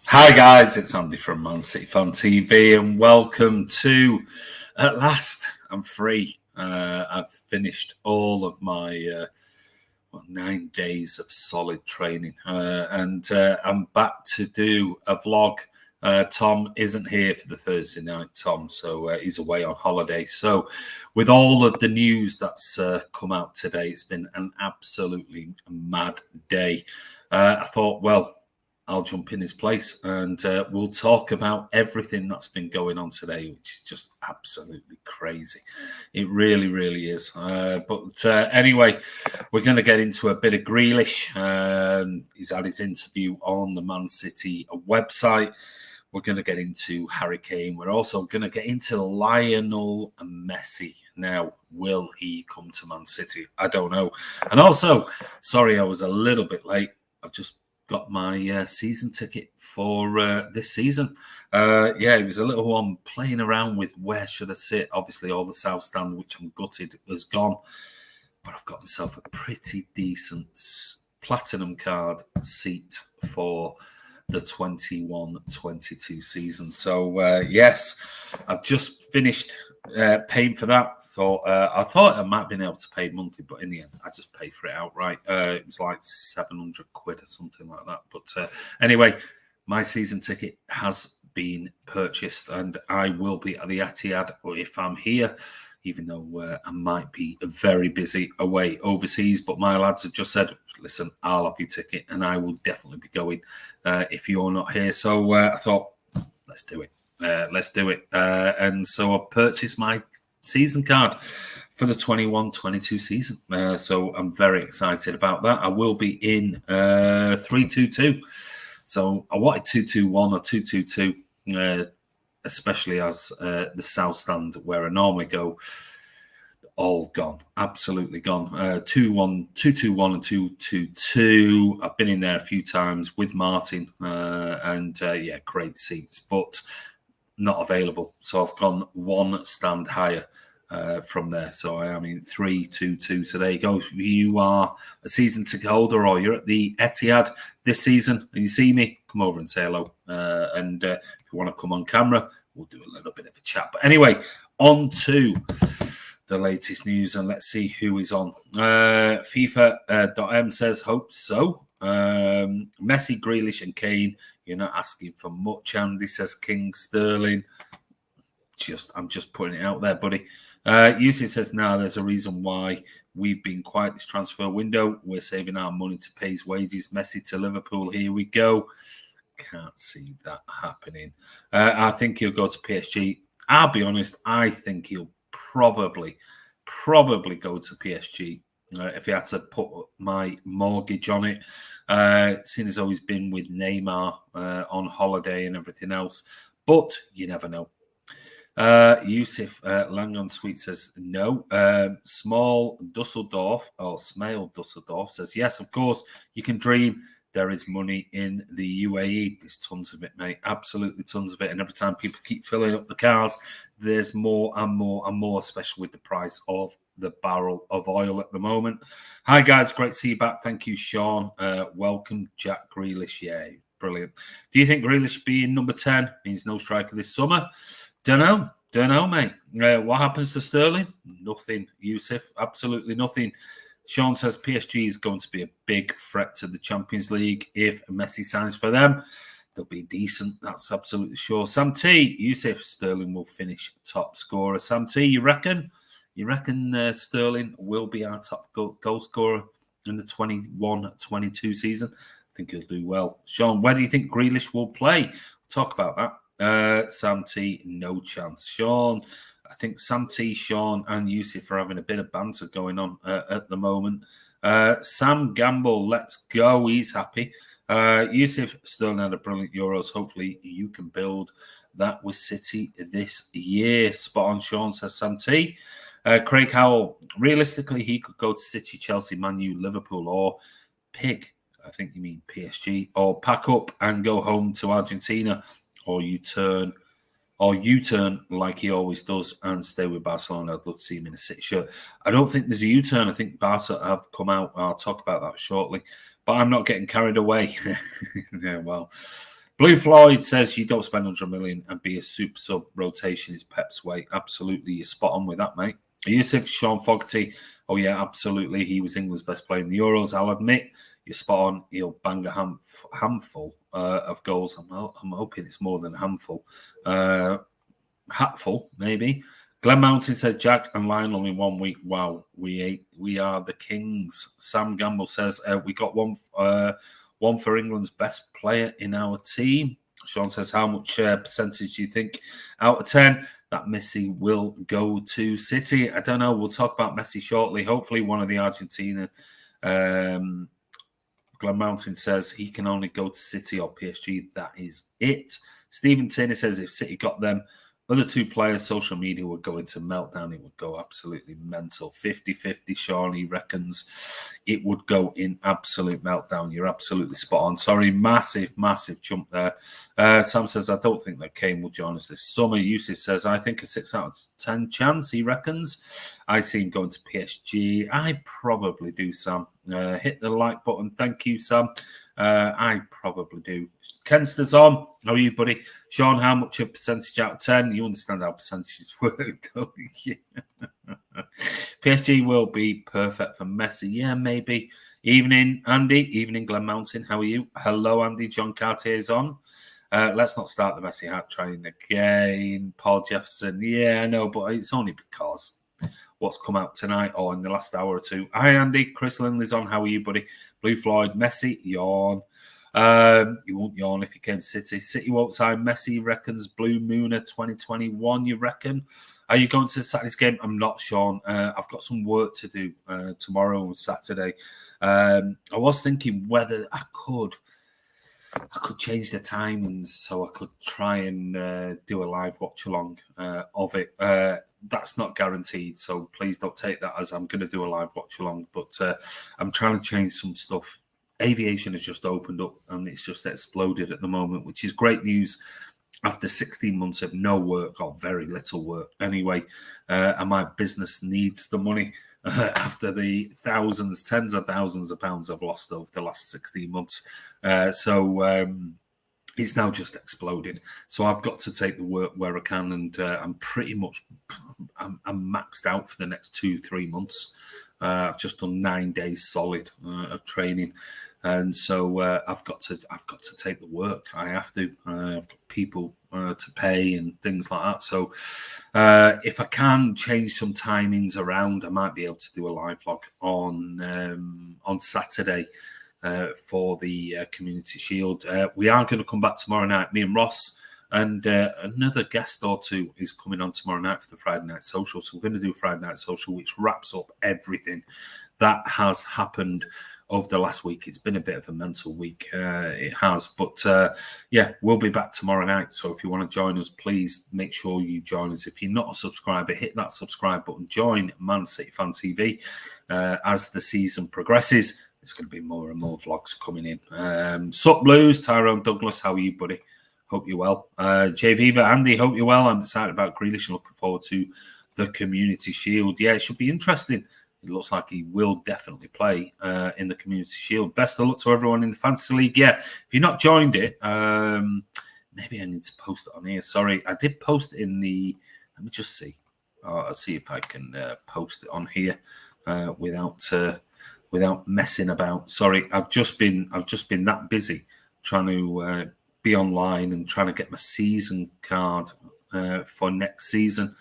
Hi guys, it's Andy from mcfcfantv and welcome to, at last, I'm free. I've finished all of my 9 days of solid training and I'm back to do a vlog. Tom isn't here for the Thursday night, Tom, so he's away on holiday. So with all of the news that's come out today, it's been an absolutely mad day. I thought, well, I'll jump in his place and we'll talk about everything that's been going on today, which is just absolutely crazy. It really, really is. But anyway, we're going to get into a bit of Grealish. He's had his interview on the Man City website. We're going to get into Harry Kane. We're also going to get into Lionel Messi. Now, will he come to Man City? I don't know. And also, sorry, I was a little bit late. I've just got my season ticket for this season. It was a little one playing around with where should I sit. Obviously, all the South Stand, which I'm gutted, has gone. But I've got myself a pretty decent platinum card seat for the 21-22 season. So, yes, I've just finished paying for that. I thought I might have been able to pay monthly, but in the end, I just paid for it outright. It was like 700 quid or something like that. But anyway, my season ticket has been purchased and I will be at the Etihad if I'm here, even though I might be very busy away overseas. But my lads have just said, listen, I'll have your ticket and I will definitely be going if you're not here. So I thought, let's do it. And so I purchased my season card for the 21-22 season. So I'm very excited about that. I will be in 3-2-2. So I wanted 2-2-1 or 2-2-2, especially as the South Stand where I normally go, all gone, absolutely gone. 2-1, 2-2-1 and 2-2-2. I've been in there a few times with Martin and great seats, but not available. So I've gone one stand higher from there. So I am in 3-2-2. So there you go. If you are a season ticket holder or you're at the Etihad this season and you see me, come over and say hello. And if you want to come on camera, we'll do a little bit of a chat. But anyway, on to the latest news and let's see who is on. FIFA.m says, hope so. Messi, Grealish and Kane. You're not asking for much, Andy, says King Sterling. I'm just putting it out there, buddy. Yusuf says, no, there's a reason why we've been quiet this transfer window. We're saving our money to pay his wages. Messi to Liverpool, here we go. Can't see that happening. I think he'll go to PSG. I'll be honest, I think he'll probably go to PSG if he had to put my mortgage on it. Seeing as though he's been with Neymar on holiday and everything else. But you never know. Yusuf Langon Sweet says no. Small Dusseldorf or Smail Dusseldorf says yes, of course, you can dream. There is money in the UAE. There's tons of it, mate. Absolutely tons of it. And every time people keep filling up the cars, there's more and more and more, especially with the price of the barrel of oil at the moment. Hi, guys. Great to see you back. Thank you, Sean. Welcome, Jack Grealish. Yeah, brilliant. Do you think Grealish being number 10 means no striker this summer? Don't know, mate. What happens to Sterling? Nothing, Yusuf. Absolutely nothing. Sean says PSG is going to be a big threat to the Champions League. If Messi signs for them, they'll be decent. That's absolutely sure. Sam T, Yusuf, Sterling will finish top scorer. Sam T, you reckon? Sterling will be our top goal scorer in the 21-22 season? I think he'll do well. Sean, where do you think Grealish will play? We'll talk about that. Sam T, no chance. Sean, I think Sam T, Sean, and Yusuf are having a bit of banter going on at the moment. Sam Gamble, let's go. He's happy. Yusuf, Sterling had a brilliant Euros. Hopefully, you can build that with City this year. Spot on, Sean, says Sam T. Craig Howell, realistically, he could go to City, Chelsea, Man U, Liverpool, or Pig. I think you mean PSG, or pack up and go home to Argentina, or U-turn like he always does and stay with Barcelona. I'd love to see him in a City shirt. I don't think there's a U-turn. I think Barca have come out. I'll talk about that shortly. But I'm not getting carried away. Yeah, well, Blue Floyd says you don't spend 100 million and be a super sub. Rotation is Pep's way. Absolutely, you're spot on with that, mate. Are you saying for Sean Fogarty? Oh yeah, absolutely. He was England's best player in the Euros. I'll admit, you're spot on. He'll bang a handful of goals. I'm hoping it's more than a handful. Hatful, maybe. Glenn Mountain said Jack and Lionel in 1 week. Wow, we are the kings. Sam Gamble says we got one for England's best player in our team. Sean says, how much percentage do you think out of 10 that Messi will go to City? I don't know. We'll talk about Messi shortly. Hopefully one of the Argentina. Glenn Mountain says he can only go to City or PSG. That is it. Stephen Tierney says if City got them other two players, social media would go into meltdown. It would go absolutely mental. 50-50, Sean, he reckons it would go in absolute meltdown. You're absolutely spot on. Sorry, massive jump there. Sam says, I don't think that Kane will join us this summer. Yusuf says, I think a 6 out of 10 chance, he reckons. I see him going to PSG. I probably do, Sam. Hit the like button. Thank you, Sam. I probably do. Kenster's on. How are you, buddy? Sean, how much a percentage out of 10? You understand how percentages work, don't you? PSG will be perfect for Messi. Yeah, maybe. Evening, Andy. Evening, Glen Mountain. How are you? Hello, Andy. John Cartier is on. Let's not start the Messi hat train again. Paul Jefferson. Yeah, I know, but it's only because what's come out tonight or in the last hour or two. Hi, Andy. Chris Lindley's on. How are you, buddy? Blue Floyd. Messi. Yawn. You won't yawn if you came to City. City won't sign Messi, reckons Blue Mooner 2021, you reckon? Are you going to Saturday's game? I'm not, Sean. I've got some work to do tomorrow and Saturday. I was thinking whether I could change the timings so I could try and do a live watch-along of it. That's not guaranteed, so please don't take that as I'm going to do a live watch-along. But I'm trying to change some stuff. Aviation has just opened up and it's just exploded at the moment, which is great news after 16 months of no work or very little work anyway. And my business needs the money after the tens of thousands of pounds I've lost over the last 16 months. So it's now just exploded. So I've got to take the work where I can, and I'm pretty much I'm maxed out for the next 2-3 months. I've just done 9 days solid of training, and so I've got to take the work. I have to. I've got people to pay and things like that. So if I can change some timings around, I might be able to do a live vlog on Saturday for the Community Shield. We are going to come back tomorrow night. Me and Ross and another guest or two is coming on tomorrow night for the Friday Night Social. So we're going to do a Friday Night Social, which wraps up everything that has happened over the last week. It's been a bit of a mental week. It has. But yeah, we'll be back tomorrow night. So if you want to join us, please make sure you join us. If you're not a subscriber, hit that subscribe button. Join Man City Fan TV as the season progresses. There's going to be more and more vlogs coming in. Sup Blues, Tyrone Douglas, how are you, buddy? Hope you're well. Jay Viva, Andy, hope you're well. I'm excited about Grealish and looking forward to the Community Shield. Yeah, it should be interesting. It looks like he will definitely play in the Community Shield. Best of luck to everyone in the Fantasy League. Yeah, if you're not joined it, maybe I need to post it on here. Sorry, I did post it in the... Let me just see. I'll see if I can post it on here without messing about. Sorry, I've just been that busy trying to be online and trying to get my season card for next season.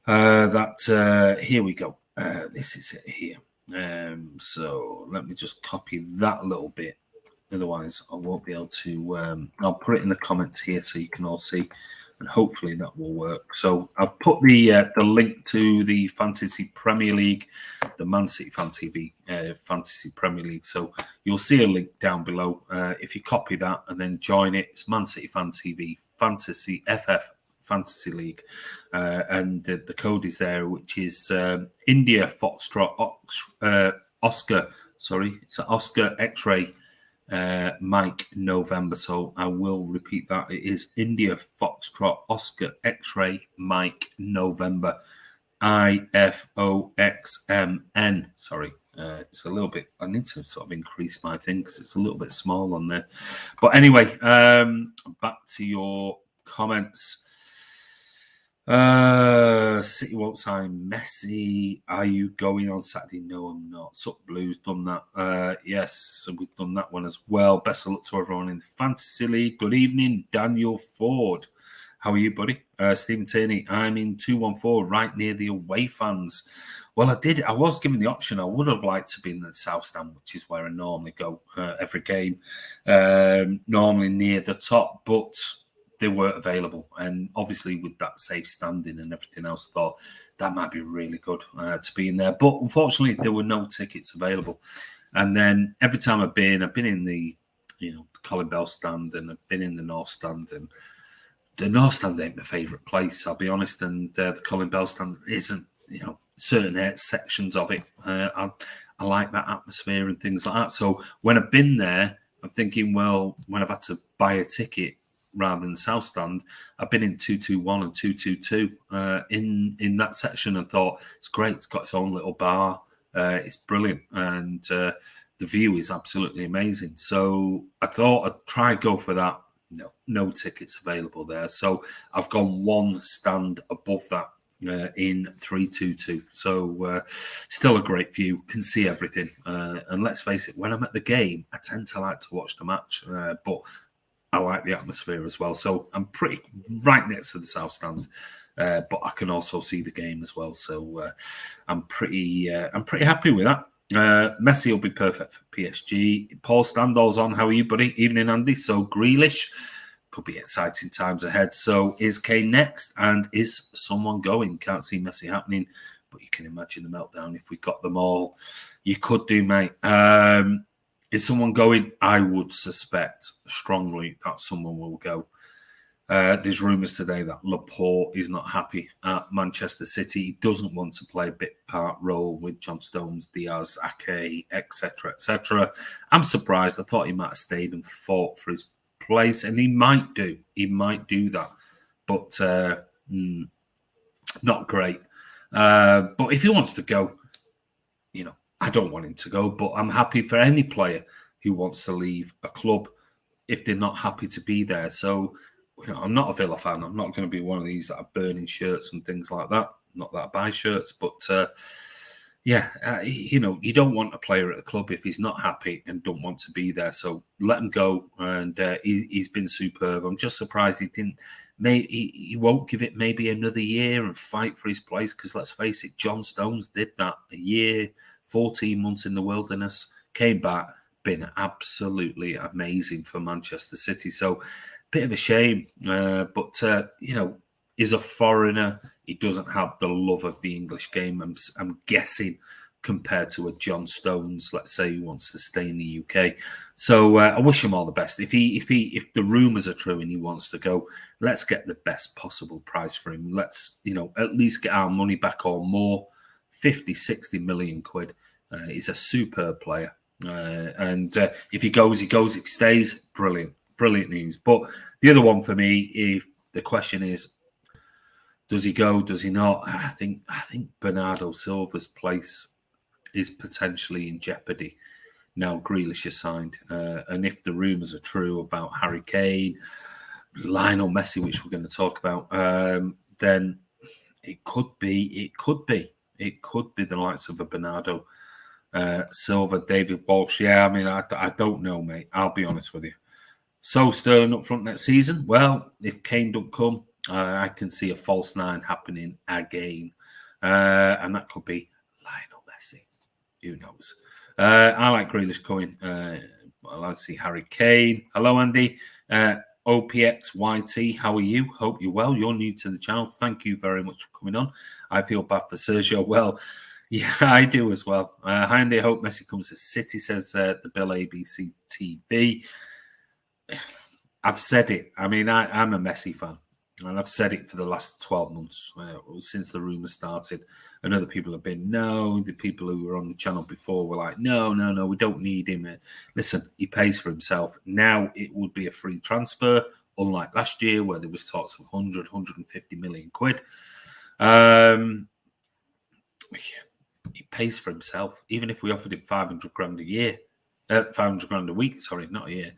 Here we go. This is it here. So let me just copy that a little bit. Otherwise, I won't be able to. I'll put it in the comments here so you can all see, and hopefully that will work. So I've put the link to the Fantasy Premier League, the Man City Fan TV Fantasy Premier League. So you'll see a link down below. If you copy that and then join it, it's Man City Fan TV Fantasy FF Fantasy League, and the code is there, which is India Foxtrot Oscar. Sorry, it's Oscar X-ray Mike November. So I will repeat that. It is India Foxtrot Oscar X-ray Mike November IFOXMN. Sorry, It's a little bit. I need to sort of increase my thing because it's a little bit small on there. But anyway, back to your comments. City won't sign Messi. Are you going on Saturday? No, I'm not. Sup Blues done that. Yes, so we've done that one as well. Best of luck to everyone in the Fantasy League. Good evening, Daniel Ford. How are you, buddy? Stephen Tierney, I'm in 214, right near the away fans. Well, I was given the option. I would have liked to be in the South Stand, which is where I normally go every game, normally near the top, but they weren't available. And obviously with that safe standing and everything else, I thought that might be really good to be in there. But unfortunately, there were no tickets available. And then every time I've been in the, Colin Bell stand, and I've been in the North Stand, and the North Stand ain't my favourite place, I'll be honest. And the Colin Bell stand isn't, certain sections of it. I like that atmosphere and things like that. So when I've been there, I'm thinking, well, when I've had to buy a ticket rather than South Stand, I've been in 221 and 222 in that section, and thought it's great. It's got its own little bar. It's brilliant, and the view is absolutely amazing. So I thought I'd try go for that. No tickets available there. So I've gone one stand above that in 322. So still a great view. Can see everything. And let's face it, when I'm at the game, I tend to like to watch the match. But I like the atmosphere as well. So I'm pretty right next to the South Stand, but I can also see the game as well. So I'm pretty happy with that. Messi will be perfect for PSG. Paul Standall's on. How are you, buddy? Evening, Andy. So Grealish, could be exciting times ahead. So is Kane next? And is someone going? Can't see Messi happening, but you can imagine the meltdown if we got them all. You could do, mate. Is someone going? I would suspect strongly that someone will go. There's rumours today that Laporte is not happy at Manchester City. He doesn't want to play a bit part role with John Stones, Diaz, Ake, etc., etc. I'm surprised. I thought he might have stayed and fought for his place, and he might do. He might do that, but not great. But if he wants to go, I don't want him to go, but I'm happy for any player who wants to leave a club if they're not happy to be there. So, I'm not a Villa fan. I'm not going to be one of these that are burning shirts and things like that. Not that I buy shirts, but you don't want a player at a club if he's not happy and don't want to be there. So let him go, and he's been superb. I'm just surprised he didn't. He won't give it maybe another year and fight for his place, because let's face it, John Stones did that a year, 14 months in the wilderness, came back, been absolutely amazing for Manchester City. So bit of a shame, but is a foreigner. He doesn't have the love of the English game, I'm guessing, compared to a John Stones, let's say, who wants to stay in the UK. So I wish him all the best. If the rumours are true and he wants to go, let's get the best possible price for him. Let's at least get our money back or more. 50, 60 million quid. He's a superb player, and if he goes, he goes. If he stays, brilliant news. But the other one for me, if the question is, does he go? Does he not? I think Bernardo Silva's place is potentially in jeopardy now. Grealish is signed, and if the rumours are true about Harry Kane, Lionel Messi, which we're going to talk about, then it could be the likes of a Bernardo Silva, David Walsh. Yeah, I mean, I don't know, mate. I'll be honest with you. So Sterling up front next season. Well, if Kane don't come, I can see a false nine happening again, and that could be Lionel Messi. Who knows? I like Grealish coming. I like to see Harry Kane. Hello, Andy. OPXYT, how are you? Hope you're well. You're new to the channel. Thank you very much for coming on. I feel bad for Sergio. Well, yeah, I do as well. Hi, Andy. I hope Messi comes to City, says the Bill ABC TV. I've said it. I mean, I'm a Messi fan, and I've said it for the last 12 months since the rumour started. And other people have been, no. The people who were on the channel before were like, no, we don't need him. Listen, he pays for himself. Now it would be a free transfer, unlike last year where there was talks of 150 million quid. he pays for himself. Even if we offered him 500 grand a year, 500 grand a week, sorry, not a year,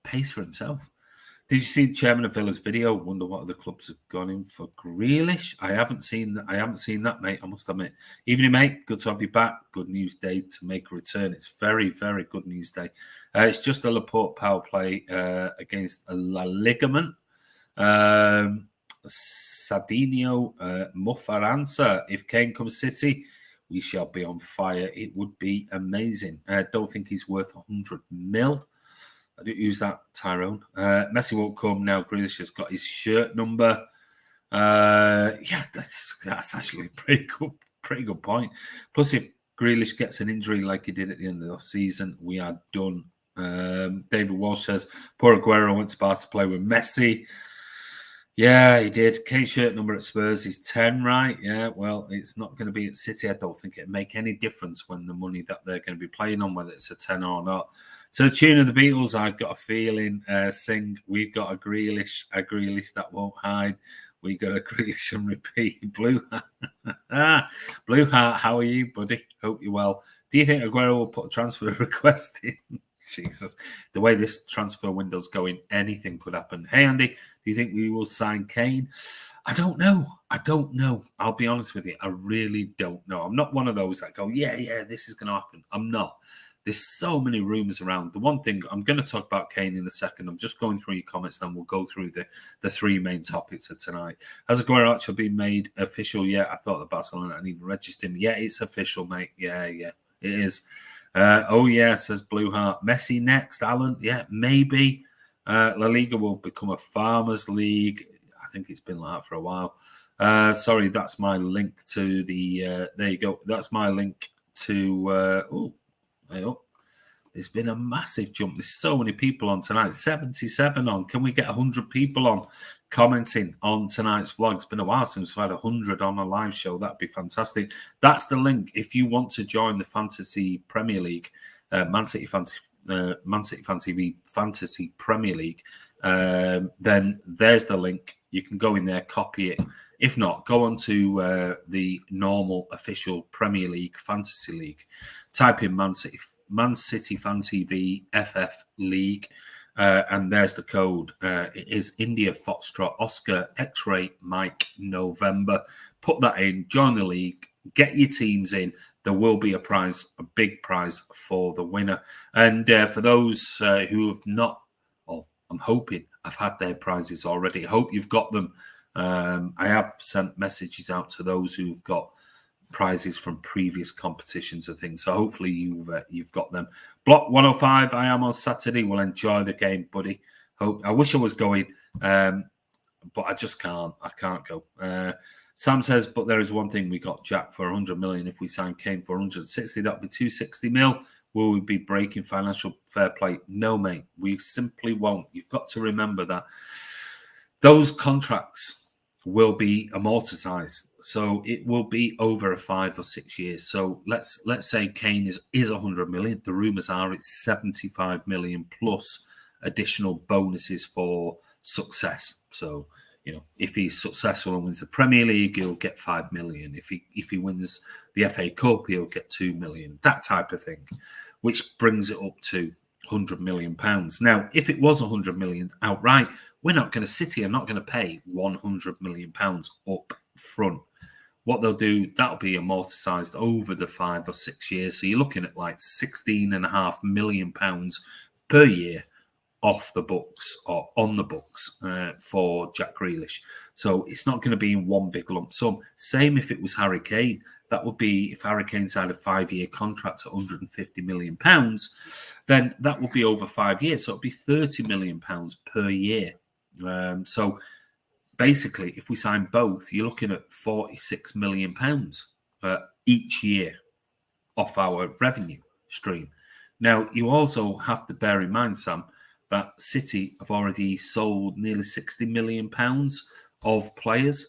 pays for himself. Did you see the chairman of Villa's video? Wonder what other clubs have gone in for Grealish. I haven't seen that. I haven't seen that, mate. I must admit. Evening, mate. Good to have you back. Good news day to make a return. It's very, very good news day. It's just a Laporte power play against a La Ligament. Sadinho Muffaransa. If Kane comes City, we shall be on fire. It would be amazing. I don't think he's worth 100 mil. I don't use that, Tyrone. Messi won't come now. Grealish has got his shirt number. Yeah, that's actually a pretty good point. Plus, if Grealish gets an injury like he did at the end of the season, we are done. David Walsh says, poor Aguero went to Barca to play with Messi. Yeah, he did. Kane's shirt number at Spurs is 10, right? Yeah, well, it's not going to be at City. I don't think it'd make any difference when the money that they're going to be playing on, whether it's a 10 or not. So the tune of the Beatles, I've got a feeling, sing, we've got a Grealish that won't hide. We got a Grealish and repeat. Blue Heart. Blue Heart, how are you, buddy? Hope you're well. Do you think Aguero will put a transfer request in? Jesus. The way this transfer window's going, anything could happen. Hey, Andy, do you think we will sign Kane? I don't know. I'll be honest with you. I really don't know. I'm not one of those that go, yeah, this is going to happen. I'm not. There's so many rumours around. The one thing, I'm going to talk about Kane in a second. I'm just going through your comments, then we'll go through the three main topics of tonight. Has Aguero actually been made official yet? I thought the Barcelona hadn't even registered him. Yeah, it's official, mate. Yeah, it is. Oh, yeah, says Blue Heart. Messi next, Alan. Yeah, maybe. La Liga will become a farmers' league. I think it's been like that for a while. Sorry, that's my link to the... there you go. That's my link to... There's been a massive jump. There's so many people on tonight. 77 on. Can we get 100 people on commenting on tonight's vlog? It's been a while since we've had 100 on a live show. That'd be fantastic. That's the link. If you want to join the Fantasy Premier League, Man City Fan TV Fantasy Premier League, then there's the link. You can go in there, copy it. If not, go on to the normal official Premier League Fantasy League. Type in Man City Fan TV FF League, and there's the code. It is India Foxtrot Oscar X-Ray Mike November. Put that in, join the league, get your teams in. There will be a prize, a big prize for the winner. And for those who have not, I'm hoping I've had their prizes already. I hope you've got them. I have sent messages out to those who've got prizes from previous competitions and things. So hopefully you've got them. Block 105, I am on Saturday. We'll enjoy the game, buddy. I wish I was going, but I just can't. I can't go. Sam says, but there is one thing. We got Jack for 100 million. If we sign Kane for 160, that would be 260 mil. Will we be breaking financial fair play? No, mate. We simply won't. You've got to remember that those contracts will be amortized. So it will be over 5 or 6 years. So let's say Kane is 100 million. The rumours are it's 75 million plus additional bonuses for success. So, if he's successful and wins the Premier League, he'll get 5 million. If he wins the FA Cup, he'll get 2 million. That type of thing, which brings it up to 100 million pounds. Now, if it was 100 million outright, City are not going to pay 100 million pounds up front. What they'll do, that'll be amortized over the 5 or 6 years. So you're looking at like £16.5 million per year off the books or on the books for Jack Grealish. So it's not going to be in one big lump sum. Same if it was Harry Kane. That would be if Harry Kane signed a 5-year contract at £150 million, then that would be over 5 years. So it'd be £30 million per year. So basically, if we sign both, you're looking at £46 million each year off our revenue stream. Now, you also have to bear in mind, Sam, that City have already sold nearly £60 million of players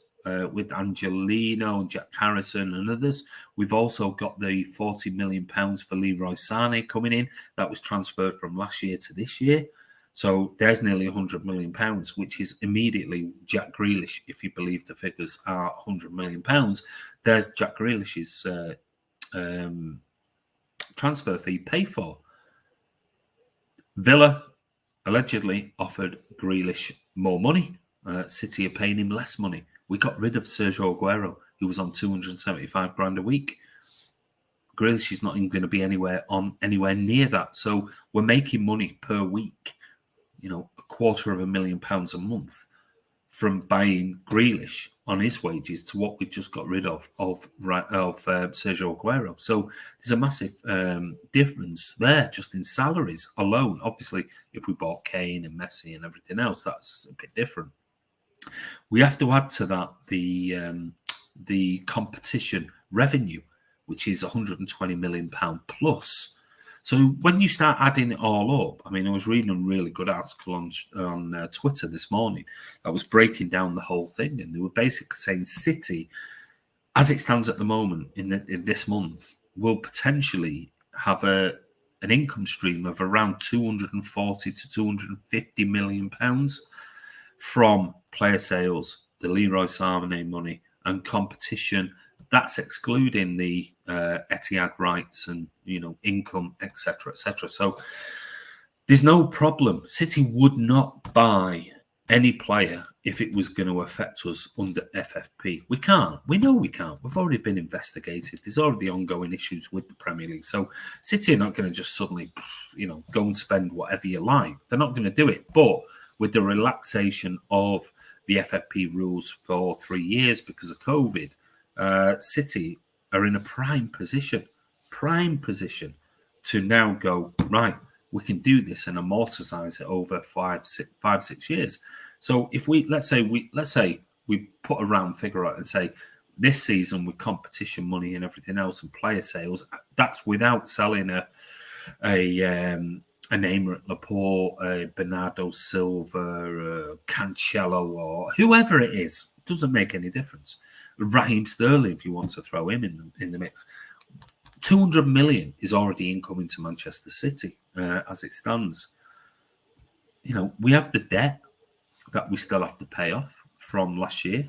with Angelino and Jack Harrison and others. We've also got the £40 million for Leroy Sané coming in. That was transferred from last year to this year. So there's nearly £100 million, which is immediately Jack Grealish. If you believe the figures are £100 million, there's Jack Grealish's transfer fee paid for. Villa allegedly offered Grealish more money. City are paying him less money. We got rid of Sergio Aguero, who was on 275 grand a week. Grealish is not even going to be anywhere near that. So we're making money per week, £250,000 a month from buying Grealish on his wages to what we've just got rid of Sergio Aguero. So there's a massive difference there just in salaries alone. Obviously, if we bought Kane and Messi and everything else, that's a bit different. We have to add to that the competition revenue, which is £120 million plus. So when you start adding it all up, I mean, I was reading a really good article on Twitter this morning that was breaking down the whole thing, and they were basically saying City, as it stands at the moment in this month, will potentially have an income stream of around 240 to 250 million pounds from player sales, the Leroy Sané money, and competition. That's excluding the Etihad rights and income, etc., etc. So there's no problem. City would not buy any player if it was going to affect us under FFP. We can't. We know we can't. We've already been investigated. There's already ongoing issues with the Premier League. So City are not going to just suddenly, go and spend whatever you like. They're not going to do it. But with the relaxation of the FFP rules for 3 years because of COVID, City are in a prime position to now go, right, we can do this and amortize it over 5-6 years. So if let's say we put a round figure out and say this season with competition money and everything else and player sales, that's without selling a Aymeric Laporte, a Bernardo Silva, Cancelo, or whoever it is. It doesn't make any difference. Raheem Sterling, if you want to throw him in the mix. 200 million is already incoming to Manchester City as it stands. We have the debt that we still have to pay off from last year,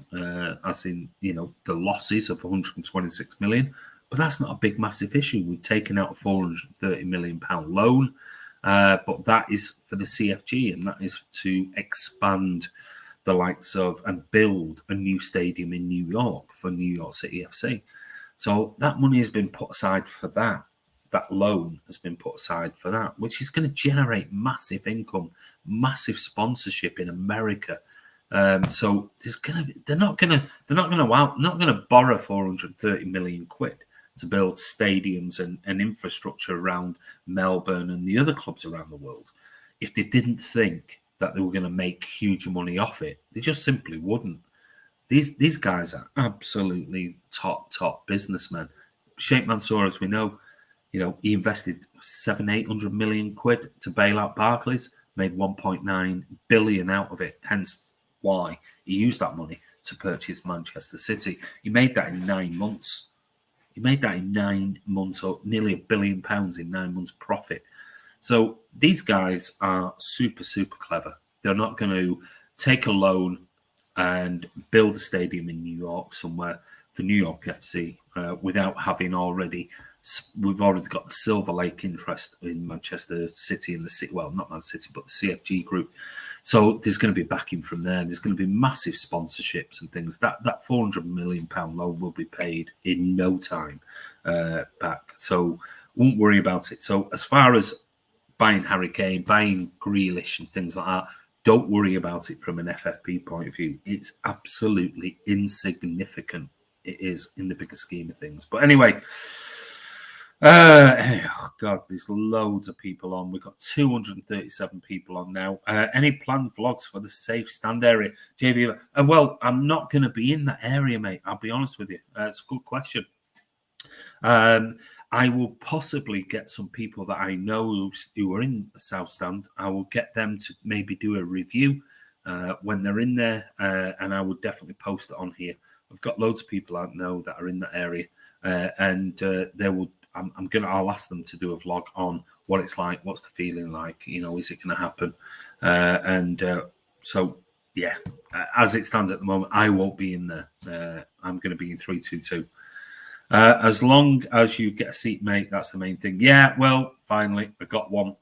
as in, the losses of 126 million. But that's not a big, massive issue. We've taken out a £430 million loan, but that is for the CFG, and that is to expand the likes of and build a new stadium in New York for New York City FC. So that money has been put aside for that. That loan has been put aside for that, which is going to generate massive income, massive sponsorship in America. So they're not going to borrow 430 million quid to build stadiums and infrastructure around Melbourne and the other clubs around the world if they didn't think that they were going to make huge money off it. They just simply wouldn't. These guys are absolutely top businessmen. Sheikh Mansour, as we know, he invested 700-800 million quid to bail out Barclays, made 1.9 billion out of it. Hence why he used that money to purchase Manchester City. He made that in 9 months. He made that in 9 months, or nearly £1 billion in 9 months profit. So these guys are super, super clever. They're not going to take a loan and build a stadium in New York somewhere for New York FC without having we've already got the Silver Lake interest in Manchester City and the City, well, not Man City, but the CFG group. So there's going to be backing from there. There's going to be massive sponsorships and things. That £400 million loan will be paid in no time back. So won't worry about it. So as far as buying Harry Kane, buying Grealish and things like that, don't worry about it from an FFP point of view. It's absolutely insignificant. It is in the bigger scheme of things. But anyway, oh God, there's loads of people on. We've got 237 people on now. Any planned vlogs for the safe stand area? JV, well, I'm not going to be in that area, mate. I'll be honest with you. It's a good question. I will possibly get some people that I know who are in the South Stand. I will get them to maybe do a review when they're in there, and I would definitely post it on here. I've got loads of people I know that are in that area, and they will I'll ask them to do a vlog on what it's like, what's the feeling like, is it going to happen? So yeah, as it stands at the moment, I won't be in there. I'm going to be in 322. As long as you get a seat, mate, that's the main thing. Yeah, well, finally, I got one.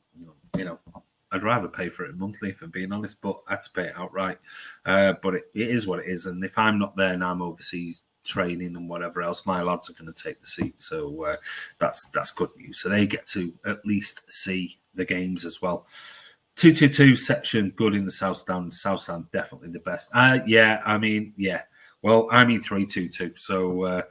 I'd rather pay for it monthly, if I'm being honest, but I had to pay it outright. But it is what it is. And if I'm not there and I'm overseas training and whatever else, my lads are going to take the seat. So that's good news. So they get to at least see the games as well. 222 section, good in the South Stand. South Stand, definitely the best. Yeah. Well, I'm in 322. So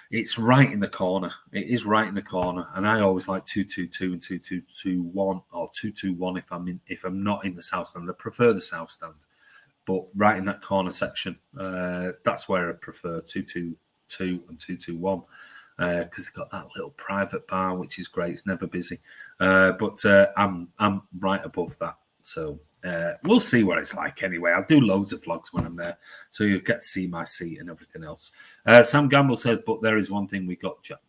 it's right in the corner. It is right in the corner, and I always like 222 and 2221 or 221 if I'm not in the South Stand. I prefer the South Stand, but right in that corner section, that's where I prefer 222 and 221 because they've got that little private bar, which is great. It's never busy, but I'm right above that, so. We'll see what it's like anyway. I'll do loads of vlogs when I'm there, so you'll get to see my seat and everything else. Sam Gamble said, but there is one thing we got Jack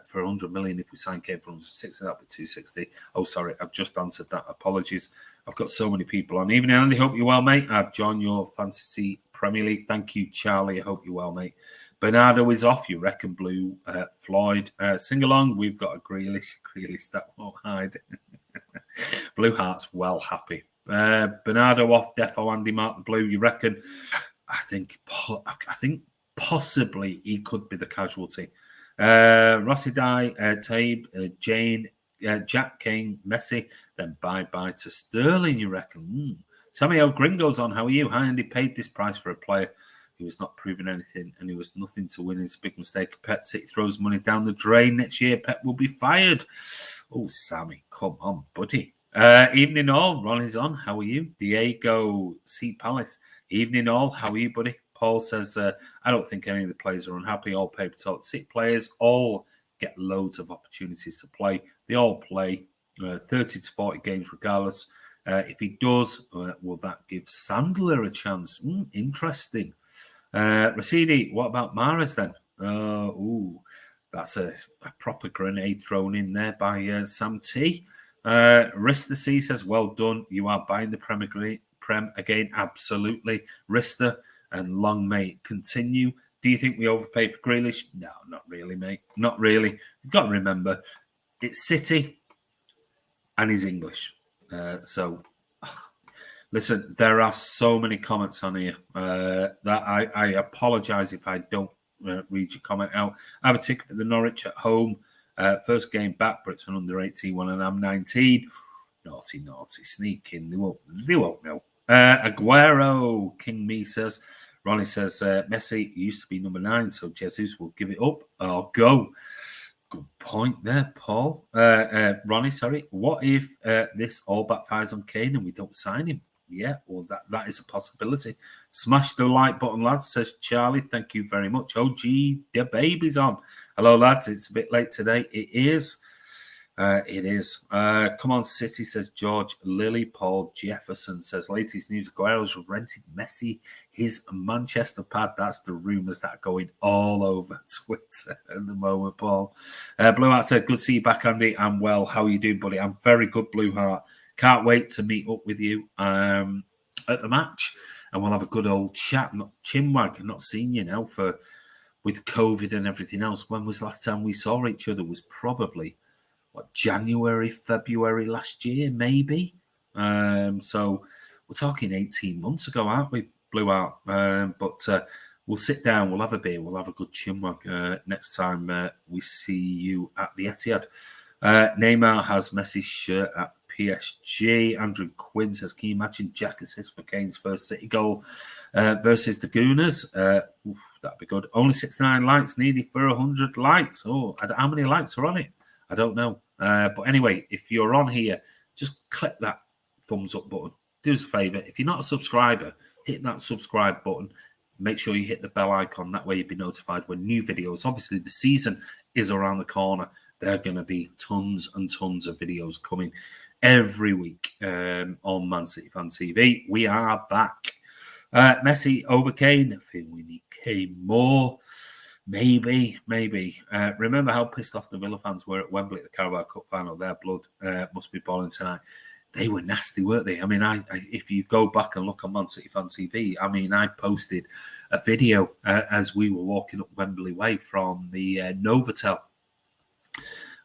for 100 million. If we sign Kane for 160, that'll be 260. Oh, sorry, I've just answered that. Apologies. I've got so many people on. Evening, Andy. Hope you're well, mate. I've joined your Fantasy Premier League. Thank you, Charlie. I hope you're well, mate. Bernardo is off. You reckon, Blue? Floyd. Sing along. We've got a Grealish that won't hide. Blue Heart's well happy. Bernardo off, Defo, Andy, Mark the Blue. You reckon? I think possibly he could be the casualty. Rossi Dye, Tabe, Jane, Jack, Kane, Messi. Then bye to Sterling. You reckon? Sammy O Gringo's on. How are you? Hi, Andy. Paid this price for a player who was not proving anything, and he was nothing to win. It's a big mistake. Pep City throws money down the drain next year. Pep will be fired. Oh, Sammy, come on, buddy. Evening all, Ronnie's on. How are you? Diego C. Palace. Evening all. How are you, buddy? Paul says, I don't think any of the players are unhappy. All paper talk. City players all get loads of opportunities to play. They all play 30 to 40 games regardless. If he does, will that give Sandler a chance? Interesting. Rasidi, what about Mahrez then? That's a proper grenade thrown in there by Sam T. Rista C says, well done. You are buying the Prem again. Absolutely. Rista, and long may it continue. Do you think we overpaid for Grealish? No, not really, mate. Not really. You've got to remember, it's City and he's English. Listen, there are so many comments on here that I apologise if I don't read your comment out. I have a ticket for the Norwich at home. First game back, but it's an under-18 one, and I'm 19. Naughty, sneaking. They won't know. Aguero, King Me says. Ronnie says, Messi used to be number 9, so Jesus will give it up or go. Good point there, Paul. Ronnie, sorry. What if this all backfires on Kane and we don't sign him? Yeah, well, that is a possibility. Smash the like button, lads, says Charlie. Thank you very much. OG, the baby's on. Hello, lads. It's a bit late today. It is. Come on, City, says George. Lily Paul Jefferson says, latest news, Aguero's rented Messi his Manchester pad. That's the rumours that are going all over Twitter at the moment, Paul. Blue Heart said, good to see you back, Andy. I'm well. How are you doing, buddy? I'm very good, Blue Heart. Can't wait to meet up with you at the match, and we'll have a good old chat. Not chinwag. I've not seen you now with COVID and everything else. When was the last time we saw each other? Was probably January, February last year, maybe. So we're talking 18 months ago, aren't we? Blew out. But we'll sit down. We'll have a beer. We'll have a good chinwag next time we see you at the Etihad. Neymar has Messi's shirt at PSG. Andrew Quinn says, can you imagine Jack assist for Kane's first City goal versus the Gooners? That'd be good. Only 69 likes needed for 100 likes. Oh, how many likes are on it? I don't know. But anyway, if you're on here, just click that thumbs up button. Do us a favour. If you're not a subscriber, hit that subscribe button. Make sure you hit the bell icon. That way you'll be notified when new videos. Obviously, the season is around the corner. There are going to be tons and tons of videos coming every week on Man City Fan TV. We are back. Messi over Kane. I feel we need Kane more. Maybe. Remember how pissed off the Villa fans were at Wembley at the Carabao Cup final? Their blood must be boiling tonight. They were nasty, weren't they? I mean, if you go back and look on Man City Fan TV, I mean, I posted a video as we were walking up Wembley Way from the Novotel.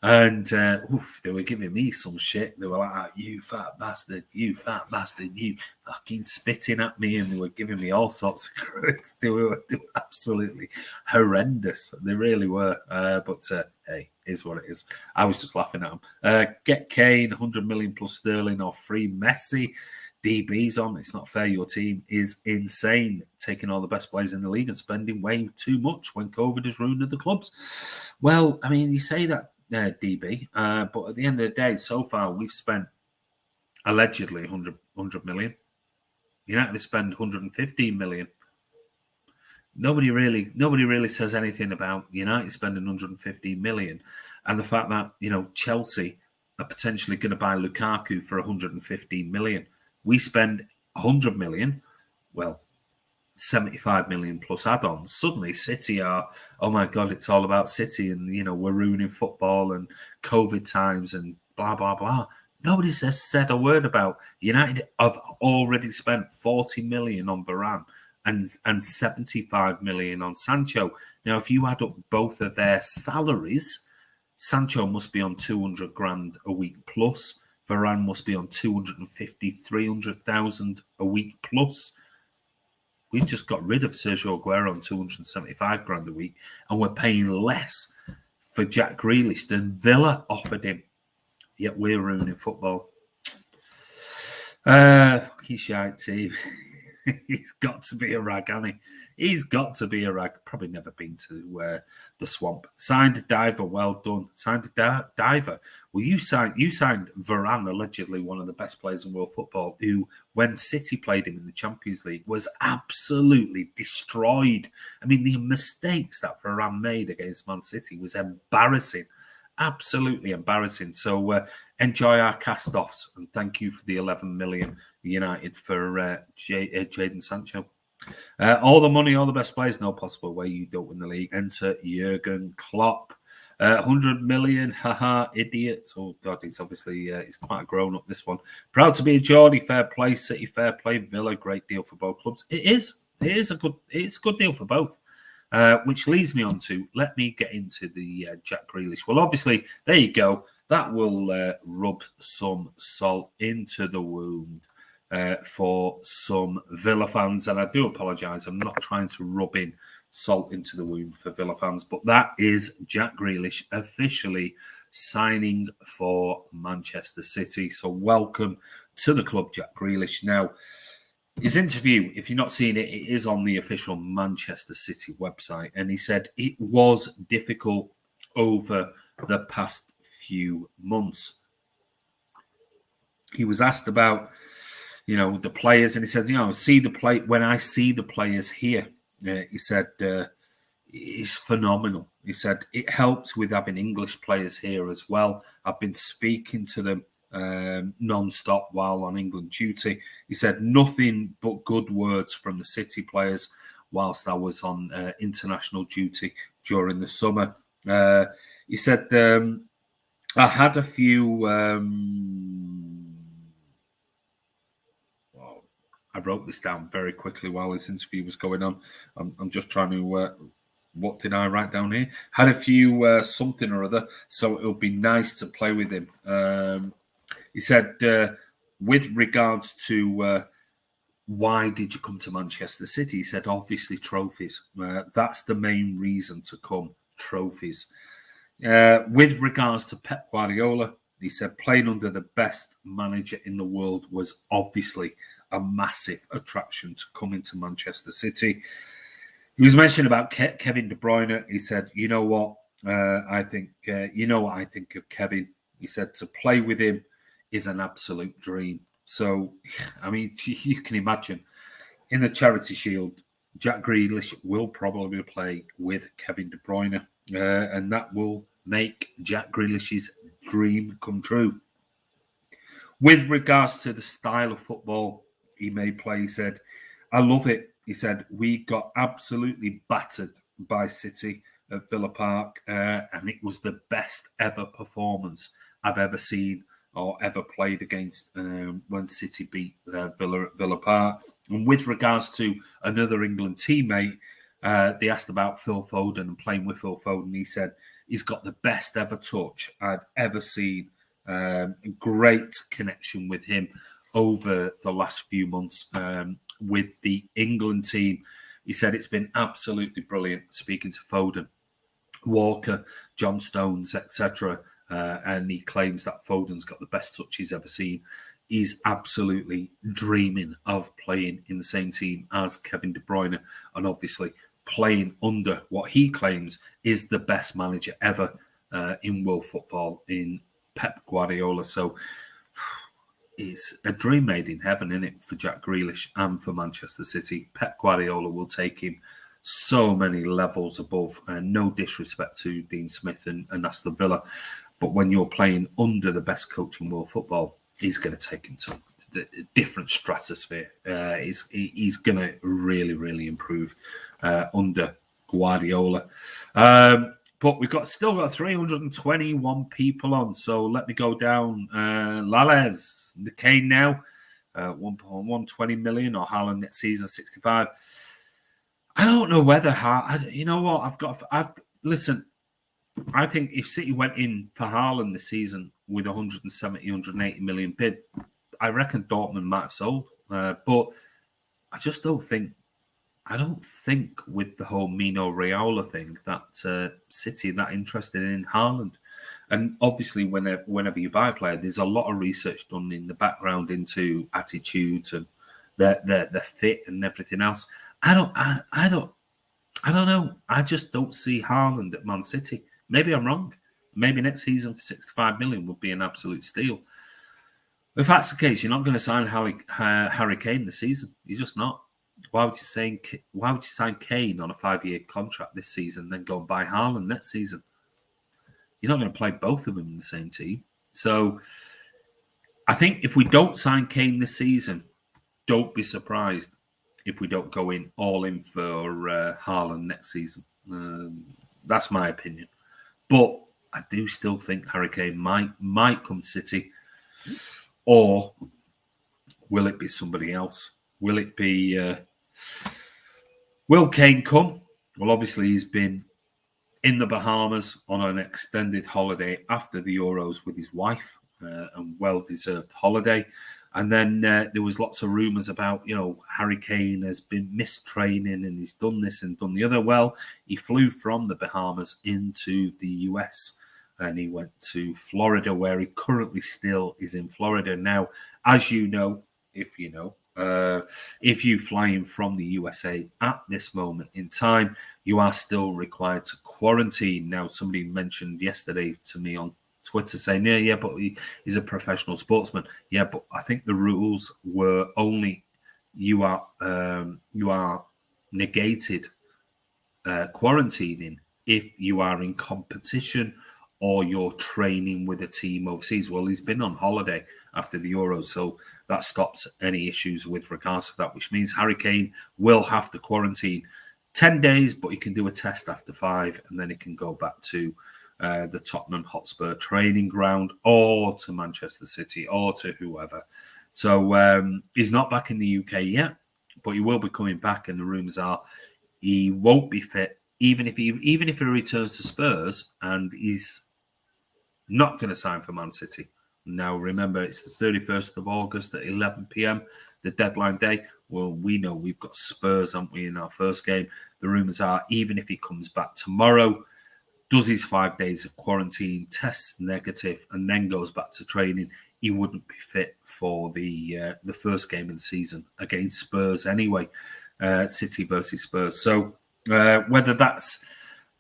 And they were giving me some shit. They were like, you fat bastard, you fucking spitting at me. And they were giving me all sorts of crap. They were absolutely horrendous. They really were. But hey, is what it is. I was just laughing at them. Get Kane, 100 million plus sterling or free Messi. DB's on. It's not fair. Your team is insane. Taking all the best players in the league and spending way too much when COVID has ruined the clubs. Well, I mean, you say that, DB, but at the end of the day, so far we've spent allegedly 100 million. United have spent 115 million. Nobody really says anything about United spending 115 million, and the fact that Chelsea are potentially going to buy Lukaku for 115 million. We spend 100 million. Well, 75 million plus add-ons. Suddenly City are, oh my God, it's all about City and, we're ruining football and COVID times and blah, blah, blah. Nobody has said a word about United have already spent 40 million on Varane and 75 million on Sancho. Now, if you add up both of their salaries, Sancho must be on 200 grand a week plus. Varane must be on 250, 300,000 a week plus. We've just got rid of Sergio Aguero on 275 grand a week, and we're paying less for Jack Grealish than Villa offered him. Yet we're ruining football. Fucking shite team. He's got to be a rag, hasn't he? He's got to be a rag. Probably never been to the swamp. Signed Diver, well done. Signed Diver. Well, you signed Varane, allegedly one of the best players in world football, who, when City played him in the Champions League, was absolutely destroyed. I mean, the mistakes that Varane made against Man City was embarrassing. Absolutely embarrassing. So enjoy our cast-offs, and thank you for the 11 million United for Jadon Sancho. All the money, all the best players, no possible way you don't win the league. Enter Jurgen Klopp. 100 million, haha, idiots. Oh, God, he's obviously he's quite a grown-up, this one. Proud to be a Geordie, fair play. City, fair play. Villa, great deal for both clubs. It's a good deal for both. Which leads me on to, let me get into the Jack Grealish. Well, obviously, there you go. That will rub some salt into the wound for some Villa fans. And I do apologise. I'm not trying to rub in salt into the wound for Villa fans. But that is Jack Grealish officially signing for Manchester City. So welcome to the club, Jack Grealish. Now, his interview, if you're not seeing it, it is on the official Manchester City website. And he said it was difficult over the past few months. He was asked about, the players, and he said, when I see the players here, he said, it's phenomenal. He said, it helps with having English players here as well. I've been speaking to them non-stop while on England duty. He said nothing but good words from the City players whilst I was on international duty during the summer. He said, I had a few... I wrote this down very quickly while this interview was going on. I'm just trying to... what did I write down here? Had a few something or other, so it would be nice to play with him. He said, with regards to why did you come to Manchester City? He said, obviously, trophies. That's the main reason to come, trophies. With regards to Pep Guardiola, he said, playing under the best manager in the world was obviously a massive attraction to come into Manchester City. He was mentioning about Kevin De Bruyne. He said, you know what I think of Kevin. He said, to play with him is an absolute dream. So, I mean, you can imagine in the Charity Shield, Jack Grealish will probably play with Kevin De Bruyne, and that will make Jack Grealish's dream come true. With regards to the style of football he may play, he said, I love it. He said, we got absolutely battered by City. at Villa Park, and it was the best ever performance I've ever seen or ever played against when City beat Villa at Villa Park. And with regards to another England teammate, they asked about Phil Foden and playing with Phil Foden. He said he's got the best ever touch I've ever seen. Great connection with him over the last few months with the England team. He said it's been absolutely brilliant speaking to Foden, Walker, John Stones, etc. And he claims that Foden's got the best touch he's ever seen. He's absolutely dreaming of playing in the same team as Kevin De Bruyne, and obviously playing under what he claims is the best manager ever in world football, in Pep Guardiola. So it's a dream made in heaven, isn't it, for Jack Grealish and for Manchester City. Pep Guardiola will take him so many levels above, and no disrespect to Dean Smith and Aston Villa, but when you're playing under the best coach in world football, he's going to take him to a different stratosphere. He's going to really, really improve under Guardiola. But we've still got 321 people on, so let me go down. Lales, the Kane now, 120 million, or Haaland next season, 65. I don't know whether you know what, listen, I think if City went in for Haaland this season with 170, 180 million bid, I reckon Dortmund might have sold. But I just don't think with the whole Mino Raiola thing that City are that interested in Haaland. And obviously, whenever you buy a player, there's a lot of research done in the background into attitudes and their fit and everything else. I don't know. I just don't see Haaland at Man City. Maybe I'm wrong. Maybe next season for 65 million would be an absolute steal. If that's the case, you're not going to sign Harry Kane this season. You're just not. Why would you sign Kane on a 5-year contract this season, then go and buy Haaland next season? You're not going to play both of them in the same team. So I think if we don't sign Kane this season, don't be surprised if we don't go all in for Haaland next season. That's my opinion. But I do still think Harry Kane might come City, or will it be somebody else? Will it be? Will Kane come? Well, obviously he's been in the Bahamas on an extended holiday after the Euros with his wife, and well-deserved holiday. And then there was lots of rumours about, Harry Kane has been missed training and he's done this and done the other. Well, he flew from the Bahamas into the US and he went to Florida, where he currently still is in Florida. Now, as you know, if you fly in from the USA at this moment in time, you are still required to quarantine. Now, somebody mentioned yesterday to me on Twitter saying, yeah, but he's a professional sportsman. Yeah, but I think the rules were only you are negated quarantining if you are in competition or you're training with a team overseas. Well, he's been on holiday after the Euros, so that stops any issues with regards to that, which means Harry Kane will have to quarantine 10 days, but he can do a test after 5, and then he can go back to the Tottenham Hotspur training ground, or to Manchester City, or to whoever. So he's not back in the UK yet, but he will be coming back, and the rumours are he won't be fit, even if he returns to Spurs, and he's not going to sign for Man City. Now, remember, it's the 31st of August at 11 p.m, the deadline day. Well, we know we've got Spurs, haven't we, in our first game. The rumours are, even if he comes back tomorrow, does his 5 days of quarantine, tests negative, and then goes back to training, he wouldn't be fit for the first game of the season against Spurs anyway, City versus Spurs. So whether that's